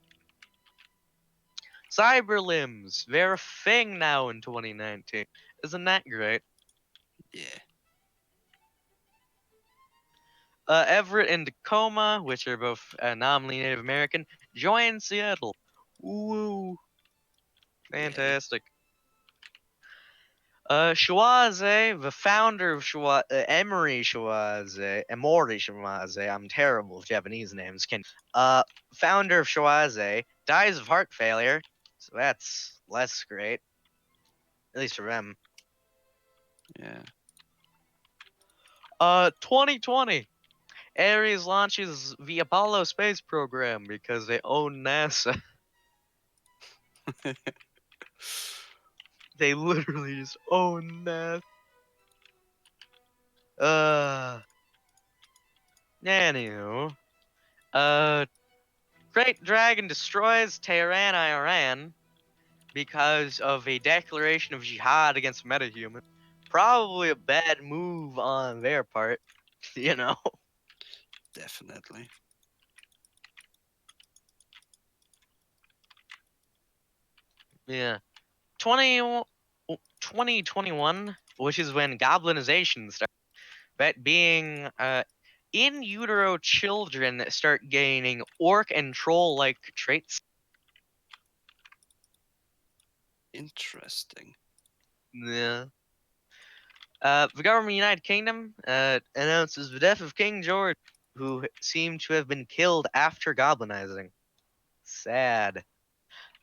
Cyber limbs, they're a thing now in 2019. Isn't that great? Yeah. Everett and Tacoma, which are both nominally Native American, join Seattle. Woo! Fantastic. Schwaze, the founder of Emory Schwaze, I'm terrible with Japanese names. Founder of Schwaze, dies of heart failure, so that's less great, at least for them. Yeah. 2020, Ares launches the Apollo space program because they own NASA. They literally just own NASA. Anywho, Great Dragon destroys Tehran, Iran, because of a declaration of jihad against metahuman. Probably a bad move on their part, you know. Definitely. Yeah. 2021, which is when goblinization starts. That being in utero children start gaining orc and troll like traits. Interesting. Yeah. The government of the United Kingdom announces the death of King George, who seemed to have been killed after goblinizing. Sad.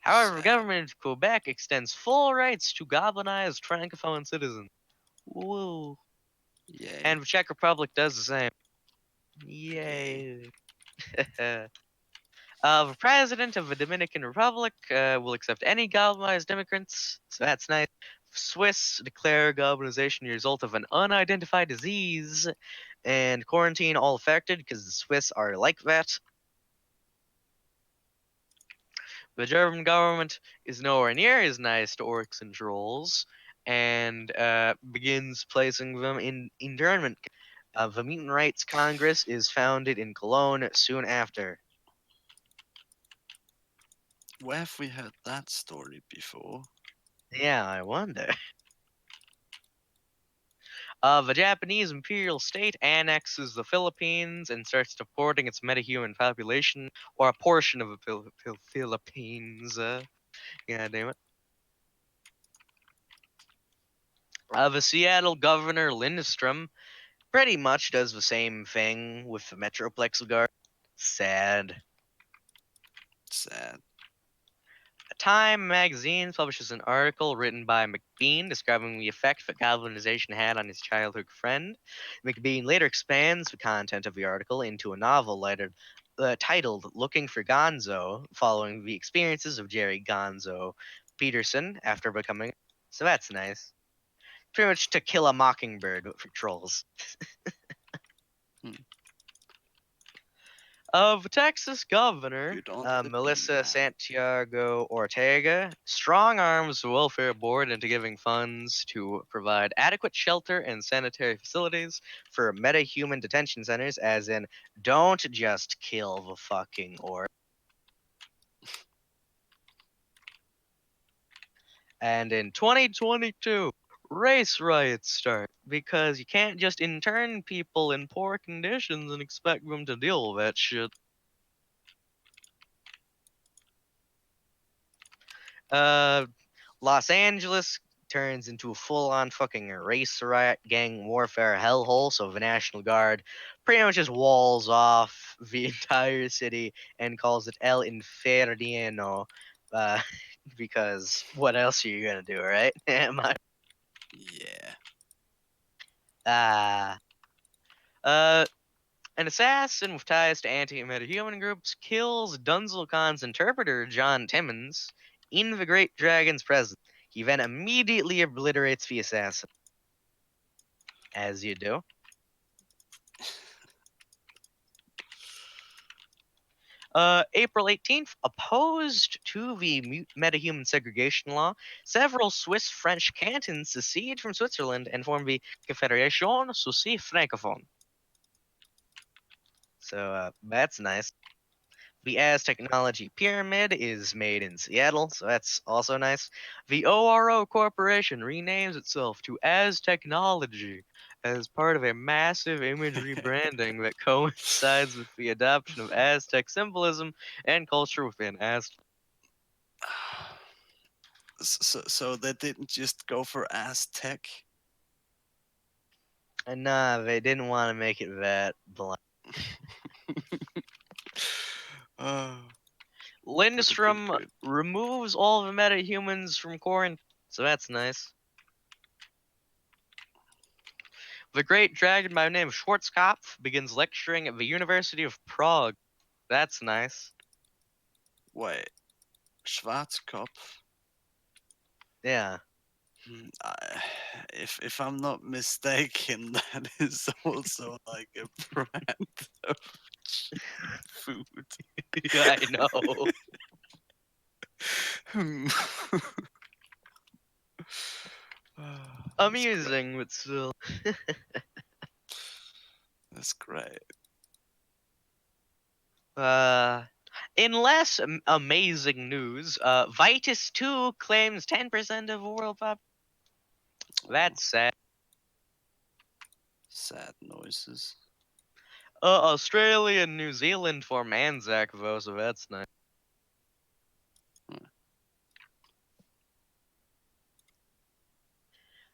However, the Sad. government of Quebec extends full rights to goblinized francophone citizens. Woo. Yay. And the Czech Republic does the same. Yay. Yay. The president of the Dominican Republic will accept any goblinized immigrants, so that's nice. Swiss declare goblinization a result of an unidentified disease and quarantine all affected because the Swiss are like that. The German government is nowhere near as nice to orcs and trolls and begins placing them in internment. The Mutant Rights Congress is founded in Cologne soon after. Where have we heard that story before? Yeah, I wonder. The Japanese imperial state annexes the Philippines and starts deporting its metahuman population, or a portion of the Philippines. Yeah, damn it. The Seattle governor Lindstrom pretty much does the same thing with the Metroplex Guard. Sad. Sad. Time magazine publishes an article written by McBean describing the effect that galvanization had on his childhood friend. McBean later expands the content of the article into a novel titled Looking for Gonzo, following the experiences of Jerry Gonzo Peterson after becoming. So that's nice. Pretty much To Kill a Mockingbird but for trolls. Hmm. Of Texas Governor Good on the Melissa B-man. Santiago Ortega strong arms the welfare board into giving funds to provide adequate shelter and sanitary facilities for metahuman detention centers, as in, don't just kill the fucking orc. And in 2022, race riots start because you can't just intern people in poor conditions and expect them to deal with that shit. Los Angeles turns into a full-on fucking race riot gang warfare hellhole, so the National Guard pretty much just walls off the entire city and calls it El Infierno, uh, because what else are you gonna do, right? Am I? Yeah. Ah. Uh, an assassin with ties to anti-metahuman groups kills Dunzelcon's interpreter, John Timmons, in the Great Dragon's presence. He then immediately obliterates the assassin. As you do. April 18th, opposed to the metahuman segregation law, several Swiss French cantons secede from Switzerland and form the Confédération Suisse Francophone. So that's nice. The As Technology Pyramid is made in Seattle, so that's also nice. The ORO Corporation renames itself to As Technology as part of a massive image rebranding that coincides with the adoption of Aztec symbolism and culture within Aztec. So they didn't just go for Aztec. And nah, they didn't want to make it that blunt. Oh, Lindstrom good. removes all the metahumans from quarantine, so that's nice. The great dragon by the name of Schwarzkopf begins lecturing at the University of Prague. That's nice. Wait, Schwarzkopf. Yeah. If I'm not mistaken, that is also like a brand of food. Yeah, I know. Hmm. Ah, that's great. Amusing, but still. That's great. Uh, in less amazing news, Vitus 2 claims 10% of the world pop. Oh, That's sad. sad noises. Australia and New Zealand form Anzac, though, so that's nice. Hmm.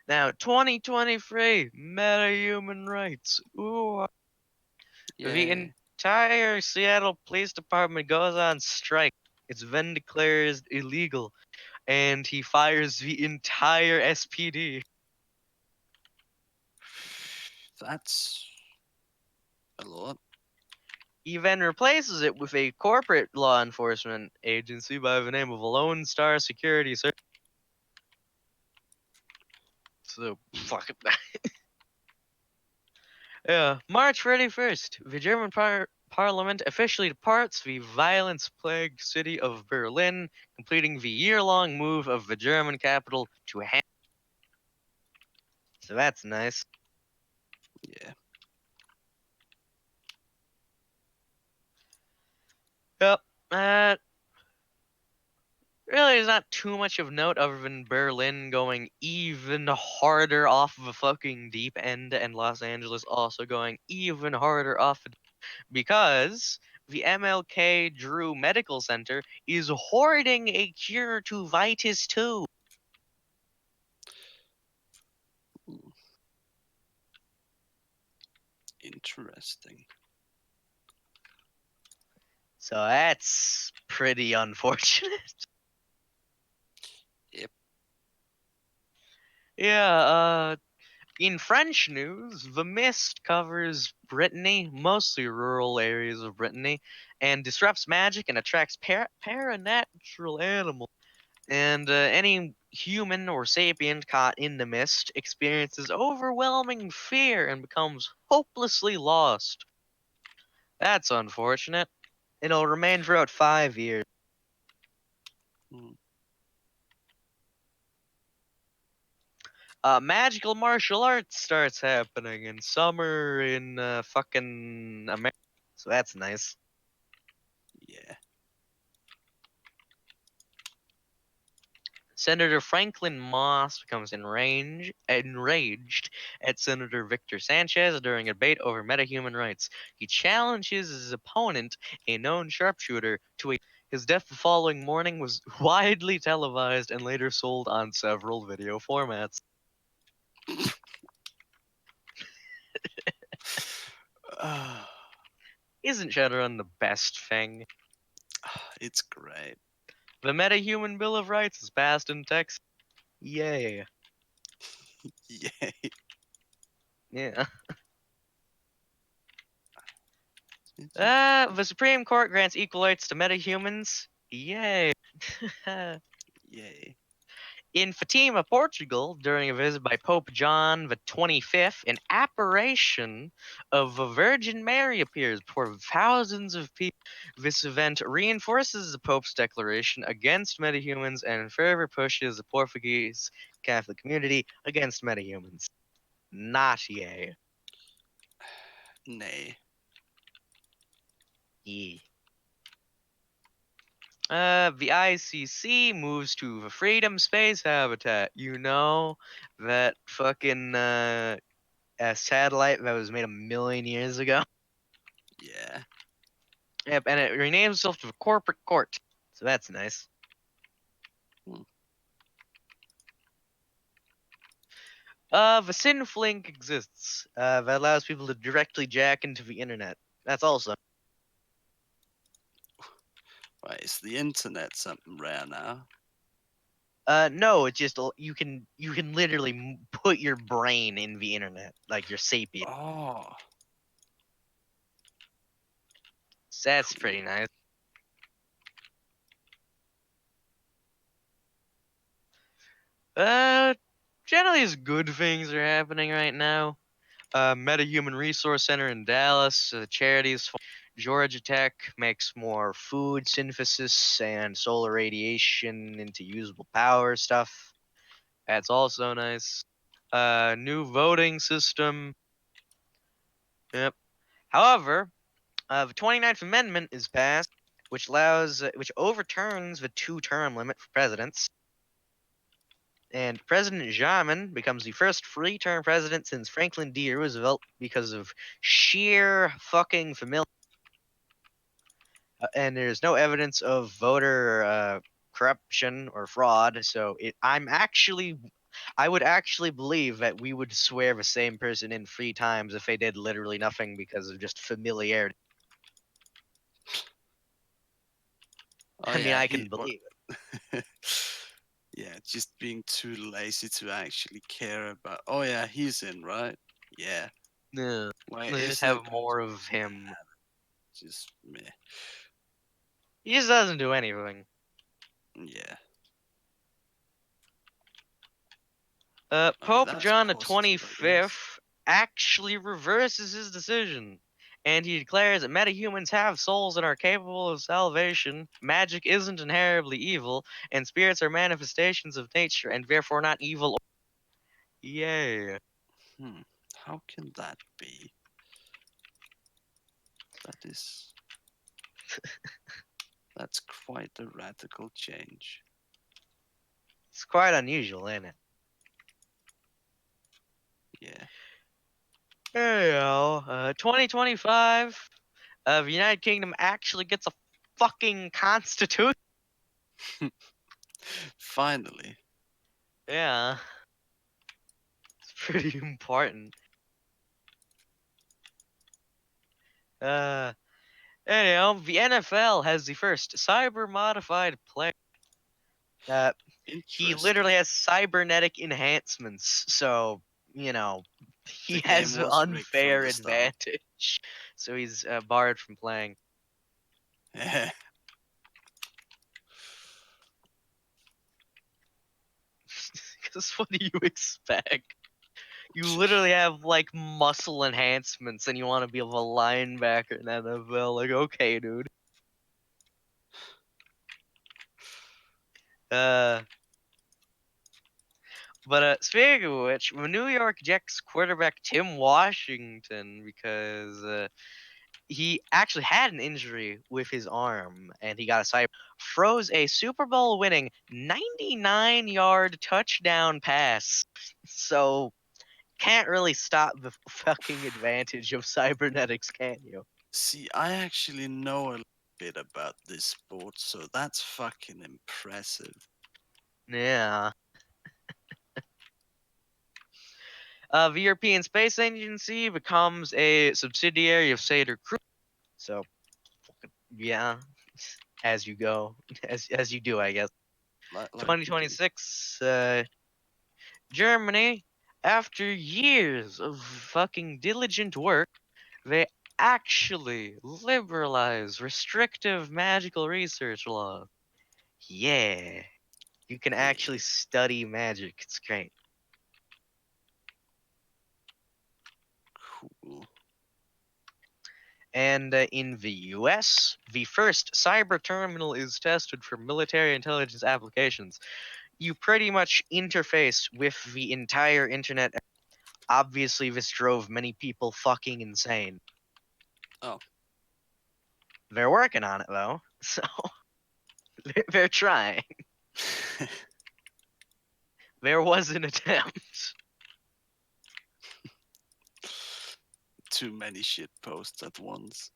Now, 2023, meta-human rights. Ooh. The Yeah. entire Seattle Police Department goes on strike. It's then declared illegal, and he fires the entire SPD. That's a lot. He then replaces it with a corporate law enforcement agency by the name of Lone Star Security Service. So, fuck it. Yeah, March 31st, the German parliament officially departs the violence-plagued city of Berlin, completing the year-long move of the German capital to Hamburg. So that's nice. Yeah. Yep. Really, there's not too much of note other than Berlin going even harder off the fucking deep end, and Los Angeles also going even harder off because the MLK Drew Medical Center is hoarding a cure to Vitus 2. Hmm. Interesting. So that's pretty unfortunate. Yep. Yeah, in French news, The Mist covers Brittany, mostly rural areas of Brittany, and disrupts magic and attracts paranatural animals. And any human or sapient caught in the mist experiences overwhelming fear and becomes hopelessly lost. That's unfortunate. It'll remain for about 5 years. Hmm. Magical martial arts starts happening in summer in fucking America. So that's nice. Yeah. Senator Franklin Moss becomes enraged at Senator Victor Sanchez during a debate over metahuman rights. He challenges his opponent, a known sharpshooter, to a his death the following morning was widely televised and later sold on several video formats. Ah, Isn't Shadowrun the best thing? it's great. The Metahuman Bill of Rights is passed in Texas. Yay. Yay. Yeah. The Supreme Court grants equal rights to metahumans. Yay. Yay. In Fatima, Portugal, during a visit by Pope John the 25th, an apparition of the Virgin Mary appears before thousands of people. This event reinforces the Pope's declaration against metahumans and further pushes the Portuguese Catholic community against metahumans. Not yay. Nay. Yee. The ICC moves to the Freedom Space Habitat. You know, that fucking a satellite that was made 1,000,000 years ago. Yeah. Yep, and it renames itself to the Corporate Court. So that's nice. Hmm. The Synflink exists. That allows people to directly jack into the internet. That's also. Right, is the internet something rare now? No, it's just you can literally put your brain in the internet, like your sapien. Oh, So that's cool. pretty nice. Uh, generally, as good things are happening right now. Meta Human Resource Center in Dallas, charities. Georgia Tech makes more food synthesis and solar radiation into usable power stuff. That's also nice. New voting system. Yep. However, the 29th Amendment is passed, which overturns the two-term limit for presidents. And President Jammeh becomes the first free-term president since Franklin D. Roosevelt because of sheer fucking familiarity. And there's no evidence of voter corruption or fraud. So I would actually believe that we would swear the same person in 3 times if they did literally nothing because of just familiarity. Oh I mean, yeah, I he can what? believe Yeah, just being too lazy to actually care about. Oh yeah, he's in, right? Yeah. it. Yeah, Why they just isn't have it more of him. just meh? He just doesn't do anything. Yeah. I mean, Pope that's John the positive, I guess. 25th actually reverses his decision, and he declares that metahumans have souls and are capable of salvation. Magic isn't inherently evil, and spirits are manifestations of nature and therefore not evil. Yay! Hmm. How can that be? That is that's quite a radical change. It's quite unusual, ain't it? Yeah. Anyhow, 2025, the United Kingdom actually gets a fucking constitution. Finally. Yeah, it's pretty important. Uh, Anyhow, the NFL has the first cyber modified player. Uh, he literally Interesting. has cybernetic enhancements, so you know he The game has an was rigged from unfair the start. advantage. So he's barred from playing. Yeah. Because what do you expect? You literally have like muscle enhancements, and you want to be a linebacker in NFL. Like, okay, dude. Uh, but speaking of which, the New York Jets quarterback Tim Washington, because he actually had an injury with his arm, and he got a cyber froze a Super Bowl winning 99-yard touchdown pass. So can't really stop the fucking advantage of cybernetics, can you? See, I actually know a little bit about this sport, so that's fucking impressive. Yeah. The European Space Agency becomes a subsidiary of Sater Crew. So, yeah, as you go, as you do, I guess. Like you do. 2026, Germany, after years of fucking diligent work, they actually liberalize restrictive magical research laws. Yeah, you can actually Yeah. study magic. It's great. Cool. And in the US, the first cyber terminal is tested for military intelligence applications. You pretty much interface with the entire internet. Obviously, this drove many people fucking insane. Oh. They're working on it though, so They're trying. There was an attempt. Too many shit posts at once.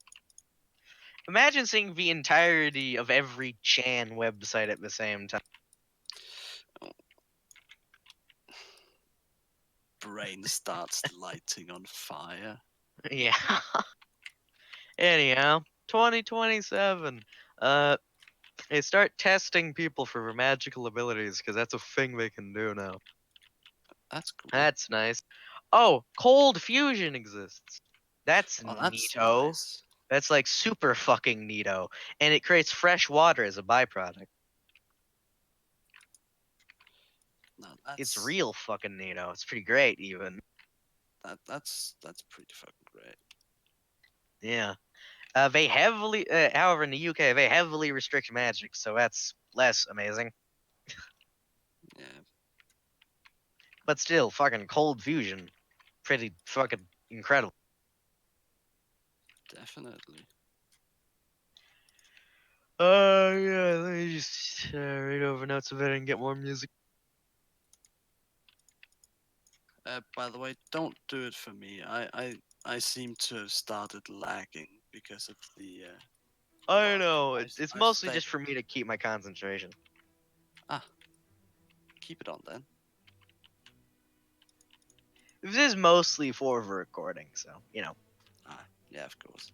Imagine seeing the entirety of every Chan website at the same time. Brain starts lighting on fire. Yeah. Anyhow, 2027. Uh, they start testing people for their magical abilities because that's a thing they can do now. That's cool. That's nice. Oh, cold fusion exists. That's Oh, that's neato. nice. That's like super fucking neato, and it creates fresh water as a byproduct. No, It's that's real fucking neato. It's pretty great, even. that's pretty fucking great. Yeah. However, in the UK, they heavily restrict magic, so that's less amazing. Yeah, But still, fucking cold fusion, pretty fucking incredible. definitely. Yeah. Let me just read over notes of it and get more music. By the way, don't do it for me. I seem to have started lagging because of the. I Well, know. I It's I mostly stay. just for me to keep my concentration. Ah, keep it on then. This is mostly for the recording, so you know. Ah, yeah, of course.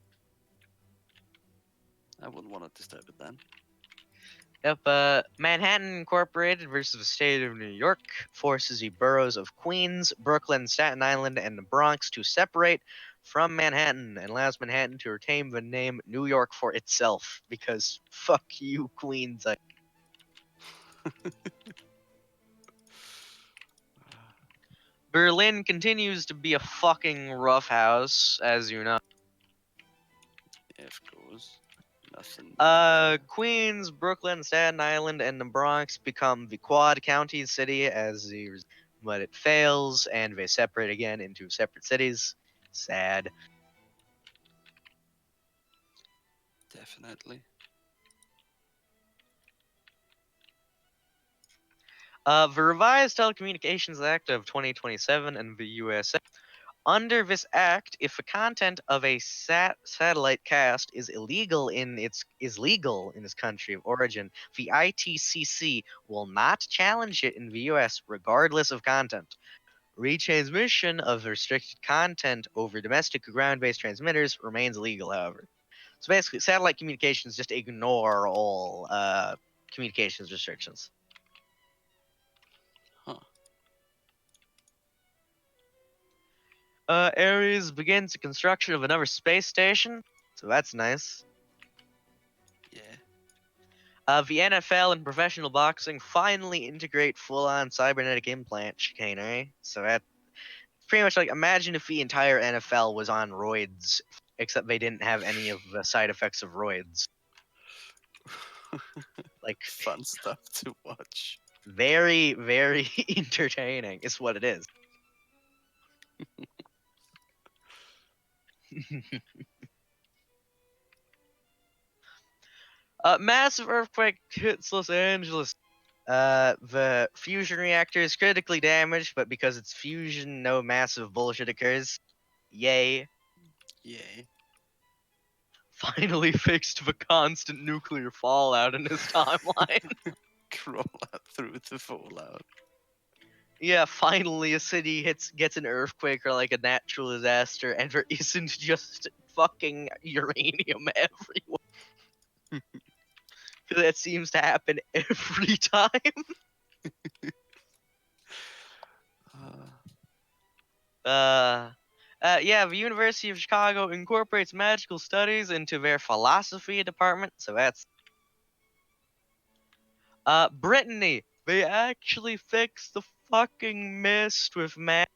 I wouldn't want to disturb it then. Yep, Manhattan Incorporated versus the state of New York forces the boroughs of Queens, Brooklyn, Staten Island, and the Bronx to separate from Manhattan and allows Manhattan to retain the name New York for itself because fuck you, Queens. Berlin continues to be a fucking roughhouse, as you know. Yeah, of course. Nothing new there. Queens, Brooklyn, Staten Island, and the Bronx become the Quad County city but it fails, and they separate again into separate cities. Sad. Definitely. The revised Telecommunications Act of 2027 in the USA. Under this act, if the content of a satellite cast is legal in its country of origin, the ITCC will not challenge it in the US regardless of content. Retransmission of restricted content over domestic ground-based transmitters remains illegal, however. So basically, satellite communications just ignore all communications restrictions. Huh. Ares begins the construction of another space station, so that's nice. Yeah. The NFL and professional boxing finally integrate full-on cybernetic implant chicanery. So that's pretty much like imagine if the entire NFL was on roids, except they didn't have any of the side effects of roids. Like Fun stuff to watch. very, very entertaining is what it is. Massive earthquake hits Los Angeles. The fusion reactor is critically damaged, but because it's fusion, no massive bullshit occurs. Yay. Yay. Finally fixed the constant nuclear fallout in his timeline. Crawl out through the fallout. Yeah, finally a city gets an earthquake or like a natural disaster, and there isn't just fucking uranium everywhere. That seems to happen every time. Uh, Yeah, the University of Chicago incorporates magical studies into their philosophy department, so that's Brittany. They actually fixed the fucking mist with magic.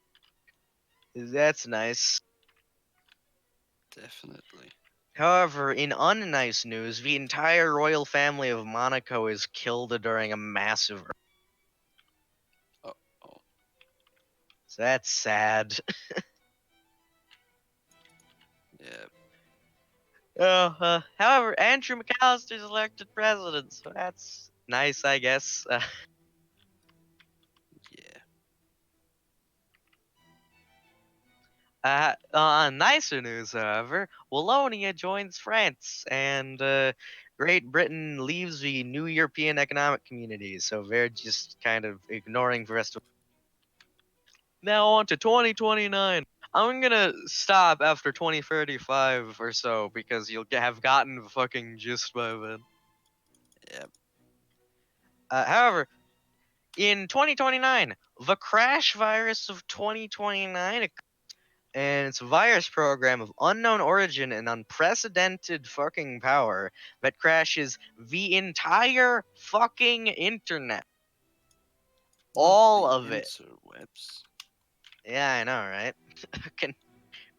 That's nice. definitely. However, in unnice news, the entire royal family of Monaco is killed during a massive. Oh, oh. So that's sad. Yeah. However, Andrew McAllister's elected president, so that's nice, I guess. Yeah. On nicer news, however, Wallonia joins France, and Great Britain leaves the new European Economic Community, so they're just kind of ignoring the rest of. Now on to 2029. I'm gonna stop after 2035 or so because you'll have gotten the fucking gist by then. Yep. However, in 2029, the crash virus of 2029, and it's a virus program of unknown origin and unprecedented fucking power that crashes the entire fucking internet. Not All the of it. interwebs. Yeah, I know, right?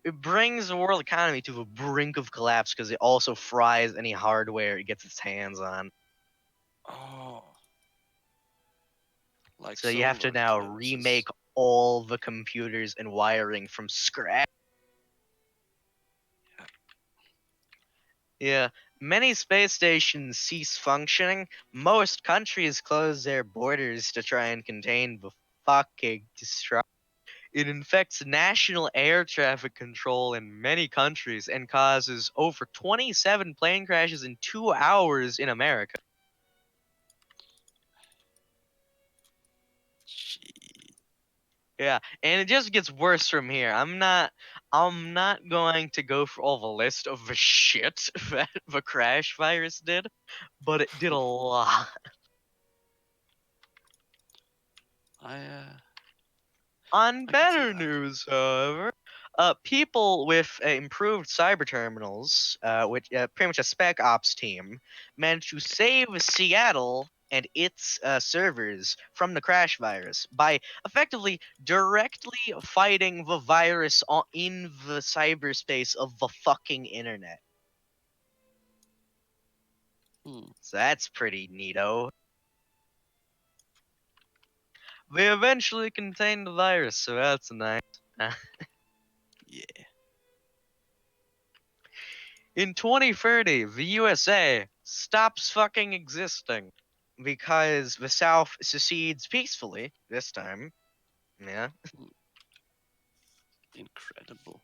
It brings the world economy to the brink of collapse because it also fries any hardware it gets its hands on. Oh. Like So you have to solar now eclipses. remake all the computers and wiring from scratch. Yeah. Yeah, many space stations cease functioning. Most countries close their borders to try and contain the fucking destruction. It infects national air traffic control in many countries and causes over 27 plane crashes in 2 hours in America. Gee. Yeah, and it just gets worse from here. I'm not going to go for all the list of the shit that the crash virus did, but it did a lot. I On I can see better that. news, however, people with improved cyber terminals, which pretty much a spec ops team, managed to save Seattle and its servers from the crash virus by effectively directly fighting the virus in the cyberspace of the fucking internet. Hmm. So that's pretty neato. They eventually contained the virus, so that's nice. Yeah. In 2030, the USA stops fucking existing because the South secedes peacefully this time. Yeah. Incredible.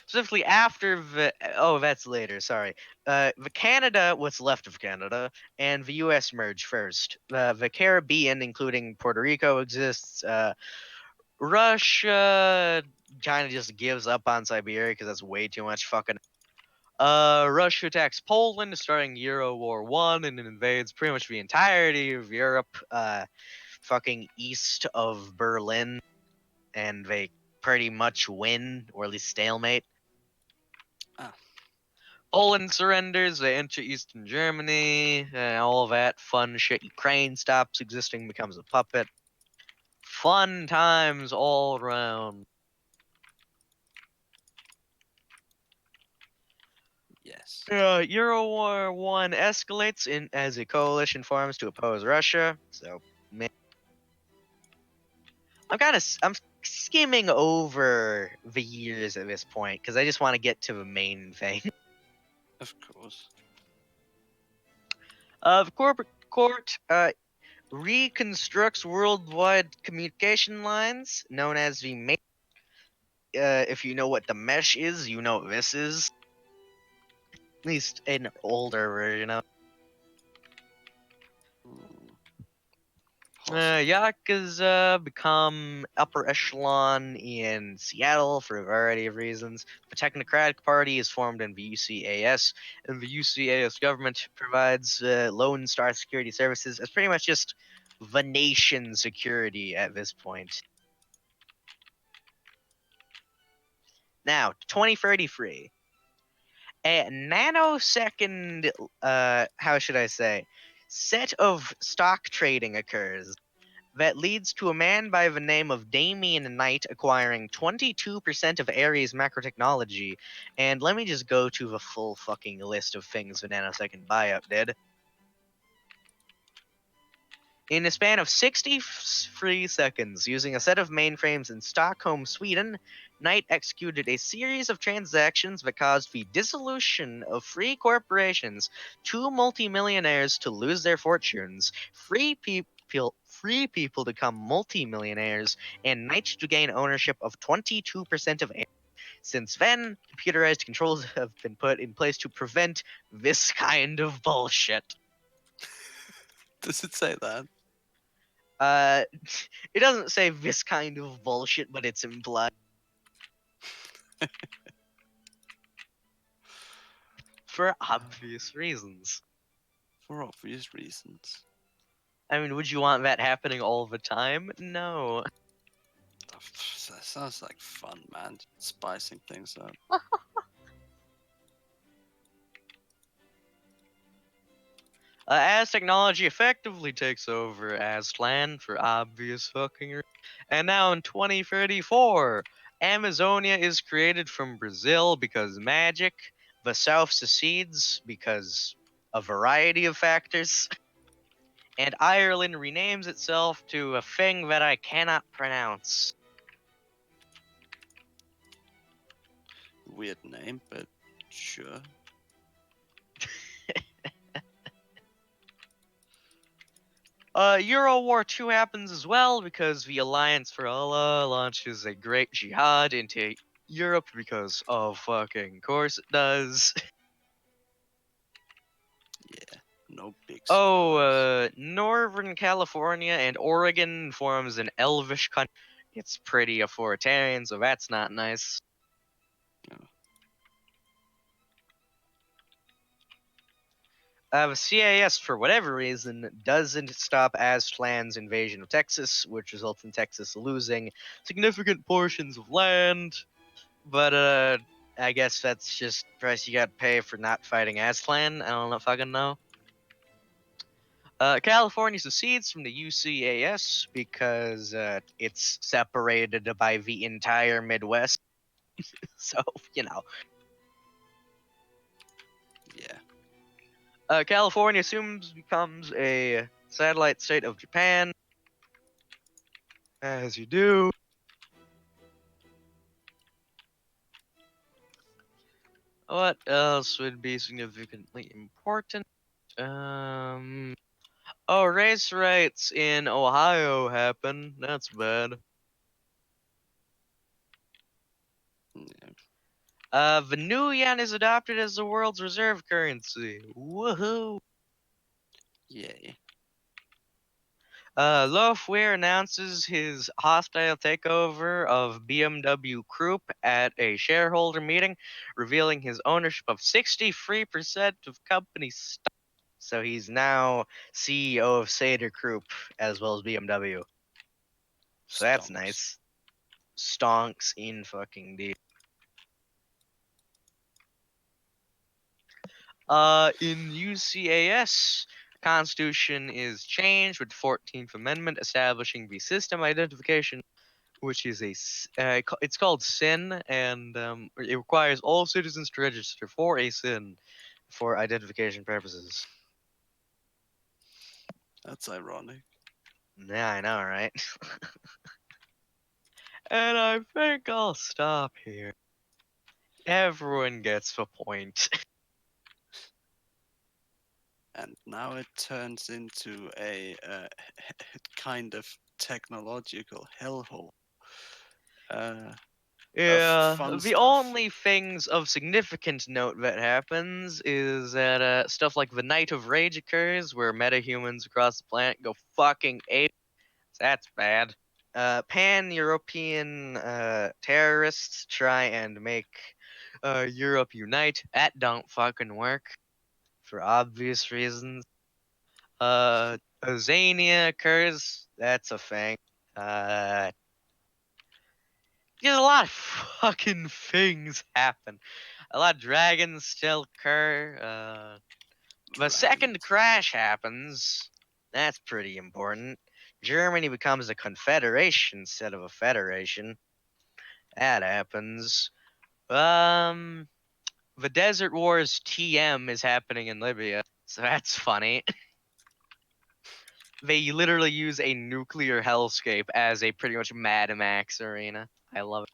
Specifically after the. Oh, that's later, sorry. The Canada, what's left of Canada, and the US merge first. The Caribbean, including Puerto Rico, exists. Russia kind of just gives up on Siberia because that's way too much fucking. Russia attacks Poland, starting Euro War One, and invades pretty much the entirety of Europe, fucking east of Berlin, and they pretty much win, or at least stalemate. Ah. Poland surrenders, they enter Eastern Germany, and all that fun shit. Ukraine stops existing, becomes a puppet. Fun times all around. Yes. Euro War One escalates in as a coalition forms to oppose Russia. So, man, I'm skimming over the years at this point because I just want to get to the main thing. Of course. The corporate court reconstructs worldwide communication lines known as the mesh. If you know what the mesh is, you know what this is. At least an older version of. Hmm. Possibly. Yakuza become upper echelon in Seattle for a variety of reasons. The Technocratic Party is formed in the UCAS, and the UCAS government provides Lone Star Security Services as pretty much just the nation security at this point. Now, 2033. A nanosecond, how should I say, set of stock trading occurs that leads to a man by the name of Damien Knight acquiring 22% of Ares Macrotechnology. And let me just go to the full fucking list of things the nanosecond buyout did. In a span of 63 seconds, using a set of mainframes in Stockholm, Sweden, Knight executed a series of transactions that caused the dissolution of free corporations, two multimillionaires to lose their fortunes, free people to become multimillionaires, and Knight to gain ownership of 22% of. Since then, computerized controls have been put in place to prevent this kind of bullshit. Does it say that? Uh, it doesn't say this kind of bullshit, but it's implied. For obvious reasons. For obvious reasons. I mean, would you want that happening all the time? No. That sounds like fun, man. Spicing things up. As technology effectively takes over Aztlan for obvious fucking reasons. And now in 2034, Amazonia is created from Brazil because magic, the South secedes because a variety of factors, and Ireland renames itself to a thing that I cannot pronounce. Weird name, but sure. Euro War II happens as well because the Alliance for Allah launches a great jihad into Europe because of fucking course it does. Yeah, no big Oh, surprise. Northern California and Oregon forms an elvish country. It's pretty authoritarian, so that's not nice. The CIS, for whatever reason, doesn't stop Aztlan's invasion of Texas, which results in Texas losing significant portions of land. But I guess that's just price you gotta pay for not fighting Aztlan. I don't know fucking know. California secedes from the UCAS because it's separated by the entire Midwest. So, you know. Yeah. California soon becomes a satellite state of Japan, as you do. What else would be significantly important? Oh, race riots in Ohio happen. That's bad. Yeah. The new yen is adopted as the world's reserve currency. Woohoo! Yay. Loeffler announces his hostile takeover of BMW Group at a shareholder meeting, revealing his ownership of 63% of company stock. So he's now CEO of Sater Group as well as BMW. So that's Stonks. nice. Stonks in fucking D. In UCAS, Constitution is changed with 14th Amendment establishing the system identification, which is it's called SIN, and it requires all citizens to register for a SIN for identification purposes. That's ironic. Yeah, I know, right? And I think I'll stop here. Everyone gets the point. And now it turns into a kind of technological hellhole. Of Yeah, fun the stuff. only things of significant note that happens is that stuff like the Night of Rage occurs, where metahumans across the planet go fucking ape. That's bad. Pan-European terrorists try and make Europe unite. That don't fucking work for obvious reasons. Azania occurs. That's a thing. Uh, There's a lot of fucking things happen. A lot of dragons still occur. The second Dragons. crash happens. That's pretty important. Germany becomes a confederation instead of a federation. That happens. Um, the Desert Wars TM is happening in Libya, so that's funny. They literally use a nuclear hellscape as a pretty much Mad Max arena. I love it.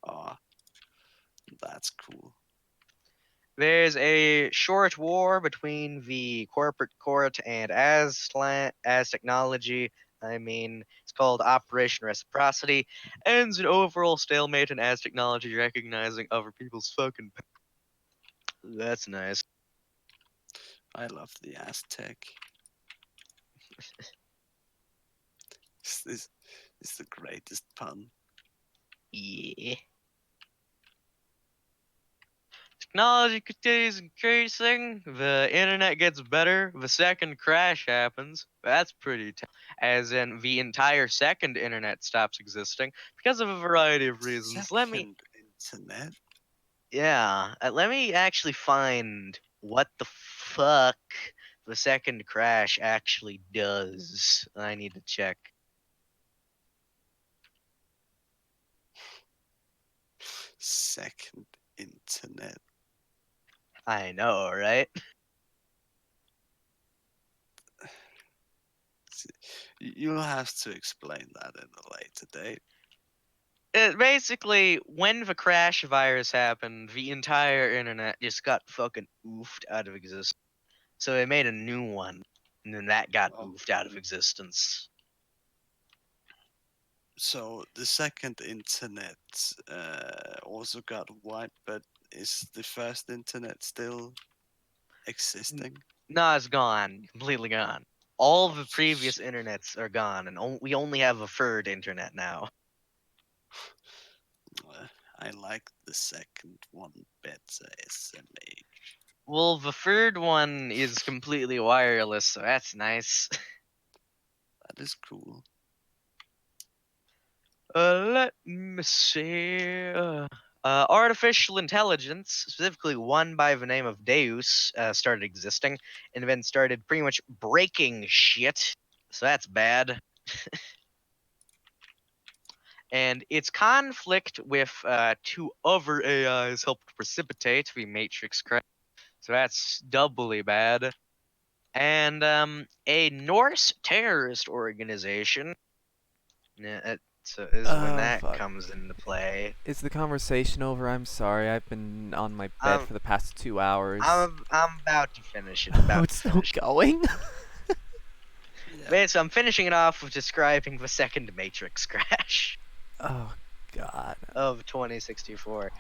Oh, that's cool. There's a short war between the corporate court and as technology. I mean, it's called Operation Reciprocity. Ends in overall stalemate and as technology recognizing other people's fucking. That's nice. I love the Aztec. This is the greatest pun. Yeah. Technology continues increasing. The internet gets better. The second crash happens. That's pretty. As in, the entire second internet stops existing because of a variety of reasons. Second internet. Let me actually find what the fuck the second crash actually does. I need to check. Second internet. I know, right? You'll have to explain that in a later date. Basically, when the crash virus happened, the entire internet just got fucking oofed out of existence. So they made a new one, and then that got Oh. oofed out of existence. So the second internet also got wiped, but is the first internet still existing? No, it's gone. Completely gone. All Oh, the previous shit. internets are gone, and we only have a third internet now. I like the second one better, SMH. Well, the third one is completely wireless, so that's nice. That is cool. Let me see. Artificial intelligence, specifically one by the name of Deus, started existing and then started pretty much breaking shit. So that's bad. And its conflict with two other AIs helped precipitate the Matrix crash. So that's doubly bad. And a Norse terrorist organization. So is when Oh, that fuck. comes into play. Is the conversation over? I'm sorry. I've been on my bed Um, for the past 2 hours. I'm about to finish it. Oh, About it's to still finish. going? Yeah. Wait, so I'm finishing it off with describing the second Matrix crash Oh, God. of 2064.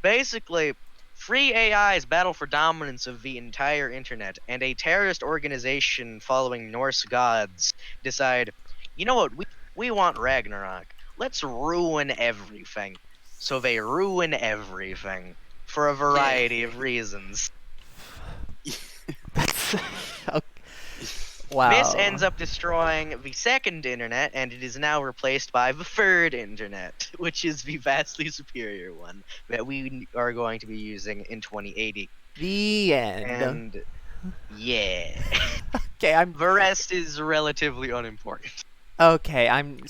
Basically, free AIs battle for dominance of the entire internet, and a terrorist organization following Norse gods decide, you know what, we want Ragnarok. Let's ruin everything. So they ruin everything for a variety of reasons. That's... Wow. This ends up destroying the second internet, and it is now replaced by the third internet, which is the vastly superior one that we are going to be using in 2080. The end. And yeah, Okay, the rest is relatively unimportant. Okay, I'm